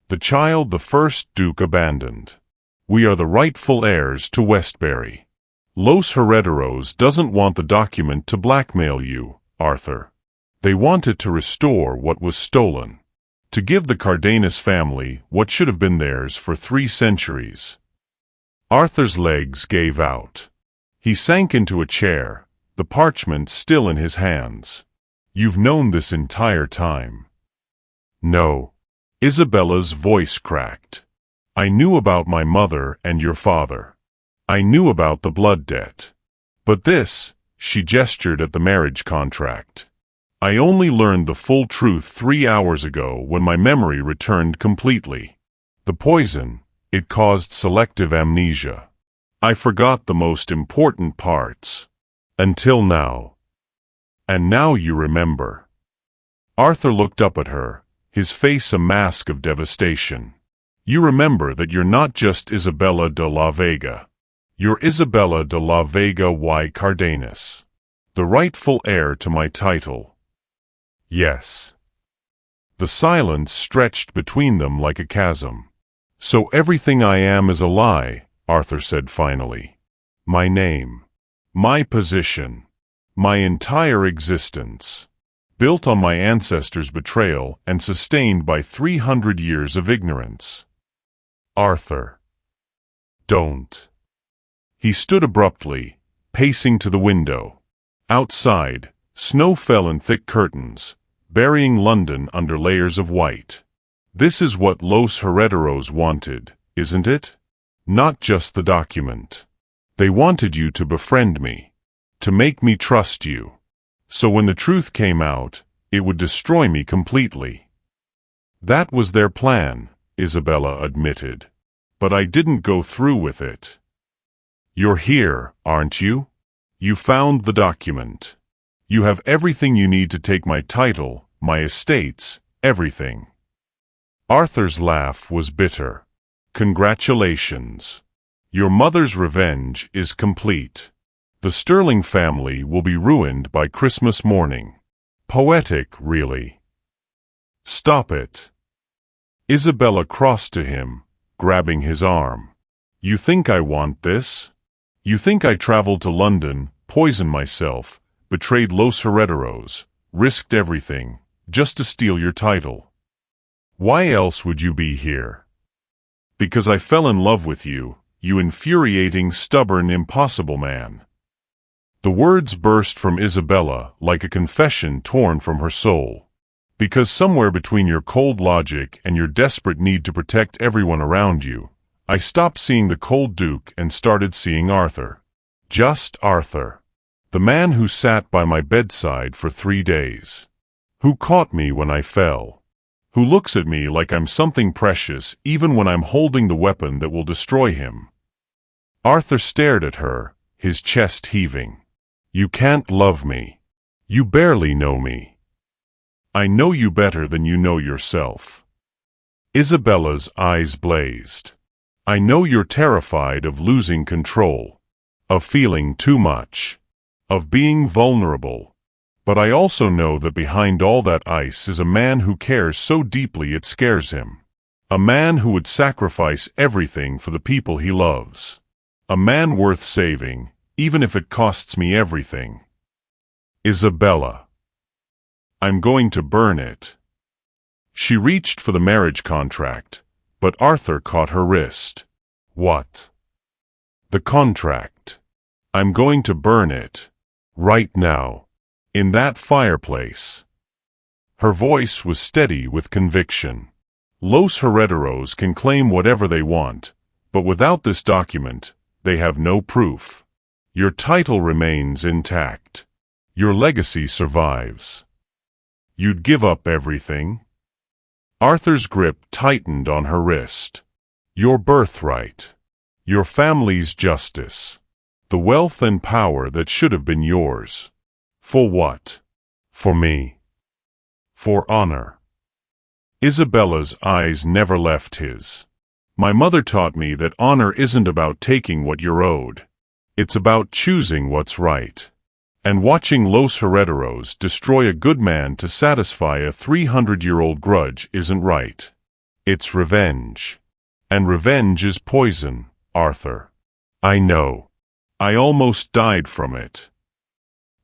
The child the first Duke abandoned. We are the rightful heirs to Westbury. Los Herederos doesn't want the document to blackmail you, Arthur. They want it to restore what was stolen. To give the Cardenas family what should have been theirs for 3 centuries. Arthur's legs gave out. He sank into a chair, the parchment still in his hands. You've known this entire time. No. Isabella's voice cracked. I knew about my mother and your father. I knew about the blood debt. But this, she gestured at the marriage contract. I only learned the full truth 3 hours ago when my memory returned completely. The poison, it caused selective amnesia. I forgot the most important parts. Until now. And now you remember. Arthur looked up at her, his face a mask of devastation. You remember that you're not just Isabella de la Vega. You're Isabella de la Vega y Cardenas. The rightful heir to my title. Yes. The silence stretched between them like a chasm. So everything I am is a lie, Arthur said finally. My name. My position. My entire existence. Built on my ancestors' betrayal and sustained by 300 years of ignorance. Arthur. Don't. He stood abruptly, pacing to the window. Outside, snow fell in thick curtains, burying London under layers of white. This is what Los Herederos wanted, isn't it? Not just the document. They wanted you to befriend me, to make me trust you. So when the truth came out, it would destroy me completely. That was their plan, Isabella admitted. But I didn't go through with it. You're here, aren't you? You found the document. You have everything you need to take my title, my estates, everything. Arthur's laugh was bitter. Congratulations. Your mother's revenge is complete. The Sterling family will be ruined by Christmas morning. Poetic, really. Stop it. Isabella crossed to him, grabbing his arm. You think I want this? You think I traveled to London, poisoned myself, betrayed Los Herederos, risked everything, just to steal your title? Why else would you be here? Because I fell in love with you, you infuriating, stubborn, impossible man. The words burst from Isabella like a confession torn from her soul. Because somewhere between your cold logic and your desperate need to protect everyone around you, I stopped seeing the cold Duke and started seeing Arthur. Just Arthur. The man who sat by my bedside for 3 days. Who caught me when I fell. Who looks at me like I'm something precious even when I'm holding the weapon that will destroy him. Arthur stared at her, his chest heaving. You can't love me. You barely know me. I know you better than you know yourself. Isabella's eyes blazed. I know you're terrified of losing control, of feeling too much, of being vulnerable. But I also know that behind all that ice is a man who cares so deeply it scares him. A man who would sacrifice everything for the people he loves. A man worth saving, even if it costs me everything. Isabella. I'm going to burn it. She reached for the marriage contract, but Arthur caught her wrist. What? The contract. I'm going to burn it. Right now. In that fireplace. Her voice was steady with conviction. Los Herederos can claim whatever they want, but without this document, they have no proof. Your title remains intact. Your legacy survives. You'd give up everything? Arthur's grip tightened on her wrist. Your birthright. Your family's justice. The wealth and power that should have been yours. For what? For me. For honor. Isabella's eyes never left his. My mother taught me that honor isn't about taking what you're owed. It's about choosing what's right. And watching Los Herederos destroy a good man to satisfy a 300-year-old grudge isn't right. It's revenge. And revenge is poison, Arthur. I know. I almost died from it.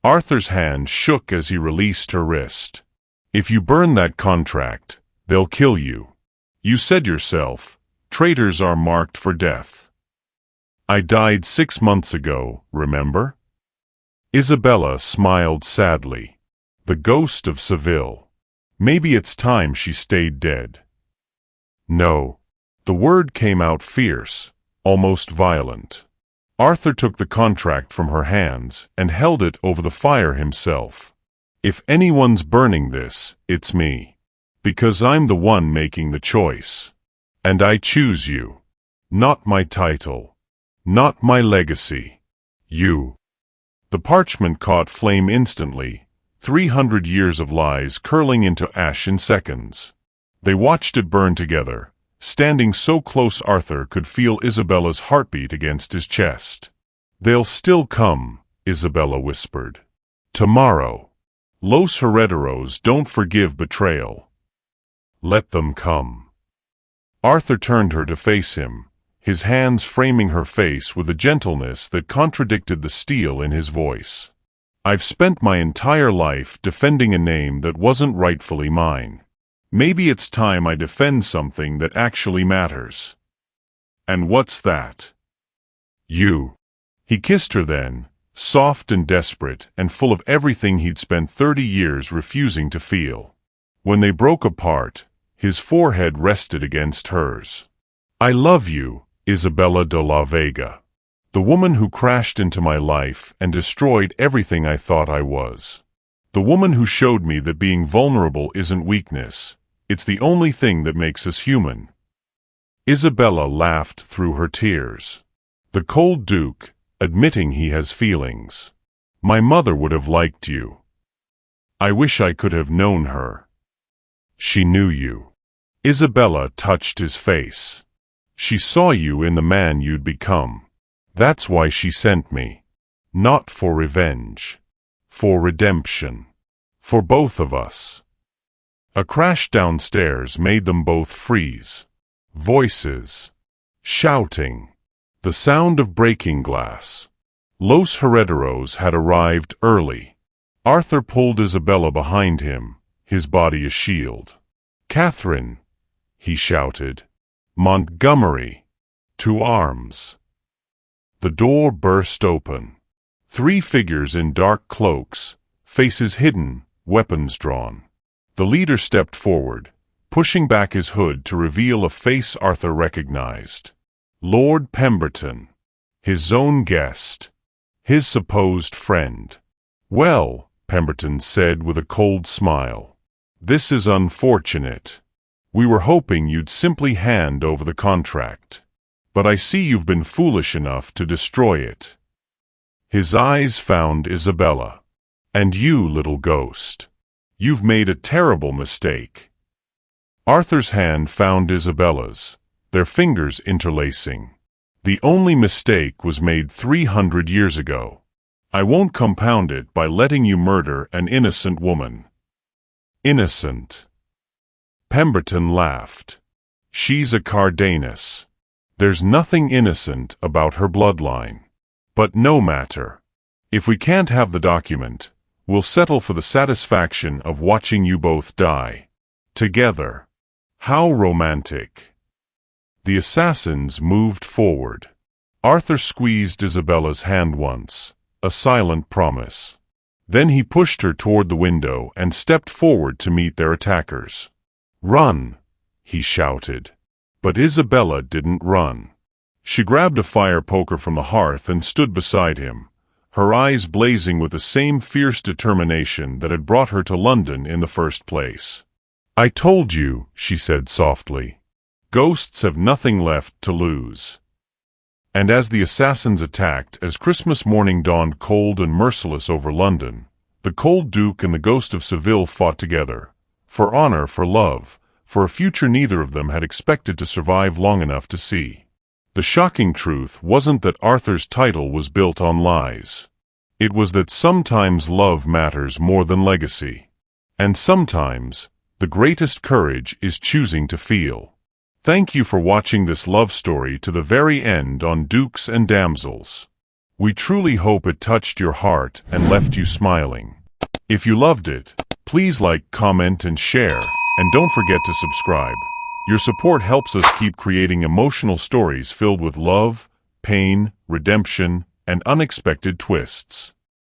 Arthur's hand shook as he released her wrist. If you burn that contract, they'll kill you. You said yourself, traitors are marked for death. I died 6 months ago, remember? Isabella smiled sadly. The ghost of Seville. Maybe it's time she stayed dead. No. The word came out fierce, almost violent. Arthur took the contract from her hands and held it over the fire himself. If anyone's burning this, it's me. Because I'm the one making the choice. And I choose you. Not my title. Not my legacy. You. The parchment caught flame instantly, 300 years of lies curling into ash in seconds. They watched it burn together, standing so close Arthur could feel Isabella's heartbeat against his chest. They'll still come, Isabella whispered. Tomorrow. Los Herederos don't forgive betrayal. Let them come. Arthur turned her to face him, his hands framing her face with a gentleness that contradicted the steel in his voice. I've spent my entire life defending a name that wasn't rightfully mine. Maybe it's time I defend something that actually matters. And what's that? You. He kissed her then, soft and desperate and full of everything he'd spent 30 years refusing to feel. When they broke apart, his forehead rested against hers. I love you, Isabella de la Vega. The woman who crashed into my life and destroyed everything I thought I was. The woman who showed me that being vulnerable isn't weakness, it's the only thing that makes us human. Isabella laughed through her tears. The cold Duke, admitting he has feelings. My mother would have liked you. I wish I could have known her. She knew you. Isabella touched his face. She saw you in the man you'd become. That's why she sent me. Not for revenge. For redemption. For both of us. A crash downstairs made them both freeze. Voices. Shouting. The sound of breaking glass. Los Herederos had arrived early. Arthur pulled Isabella behind him, his body a shield. Catherine, he shouted. Montgomery. To arms. The door burst open. 3 figures in dark cloaks, faces hidden, weapons drawn. The leader stepped forward, pushing back his hood to reveal a face Arthur recognized. Lord Pemberton. His own guest. His supposed friend. Well, Pemberton said with a cold smile. This is unfortunate. We were hoping you'd simply hand over the contract. But I see you've been foolish enough to destroy it. His eyes found Isabella. And you, little ghost. You've made a terrible mistake. Arthur's hand found Isabella's, their fingers interlacing. The only mistake was made 300 years ago. I won't compound it by letting you murder an innocent woman. Innocent. Pemberton laughed. She's a Cardenas. There's nothing innocent about her bloodline. But no matter. If we can't have the document, we'll settle for the satisfaction of watching you both die. Together. How romantic. The assassins moved forward. Arthur squeezed Isabella's hand once, a silent promise. Then he pushed her toward the window and stepped forward to meet their attackers. Run, he shouted. But Isabella didn't run. She grabbed a fire poker from the hearth and stood beside him, her eyes blazing with the same fierce determination that had brought her to London in the first place. I told you, she said softly. Ghosts have nothing left to lose. And as the assassins attacked, as Christmas morning dawned cold and merciless over London, the cold Duke and the ghost of Seville fought together, for honor, for love, for a future neither of them had expected to survive long enough to see. The shocking truth wasn't that Arthur's title was built on lies. It was that sometimes love matters more than legacy. And sometimes, the greatest courage is choosing to feel. Thank you for watching this love story to the very end on Dukes and Damsels. We truly hope it touched your heart and left you smiling. If you loved it, please like, comment, and share, and don't forget to subscribe. Your support helps us keep creating emotional stories filled with love, pain, redemption, and unexpected twists.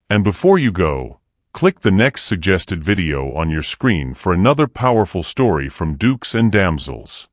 And before you go, click the next suggested video on your screen for another powerful story from Dukes and Damsels.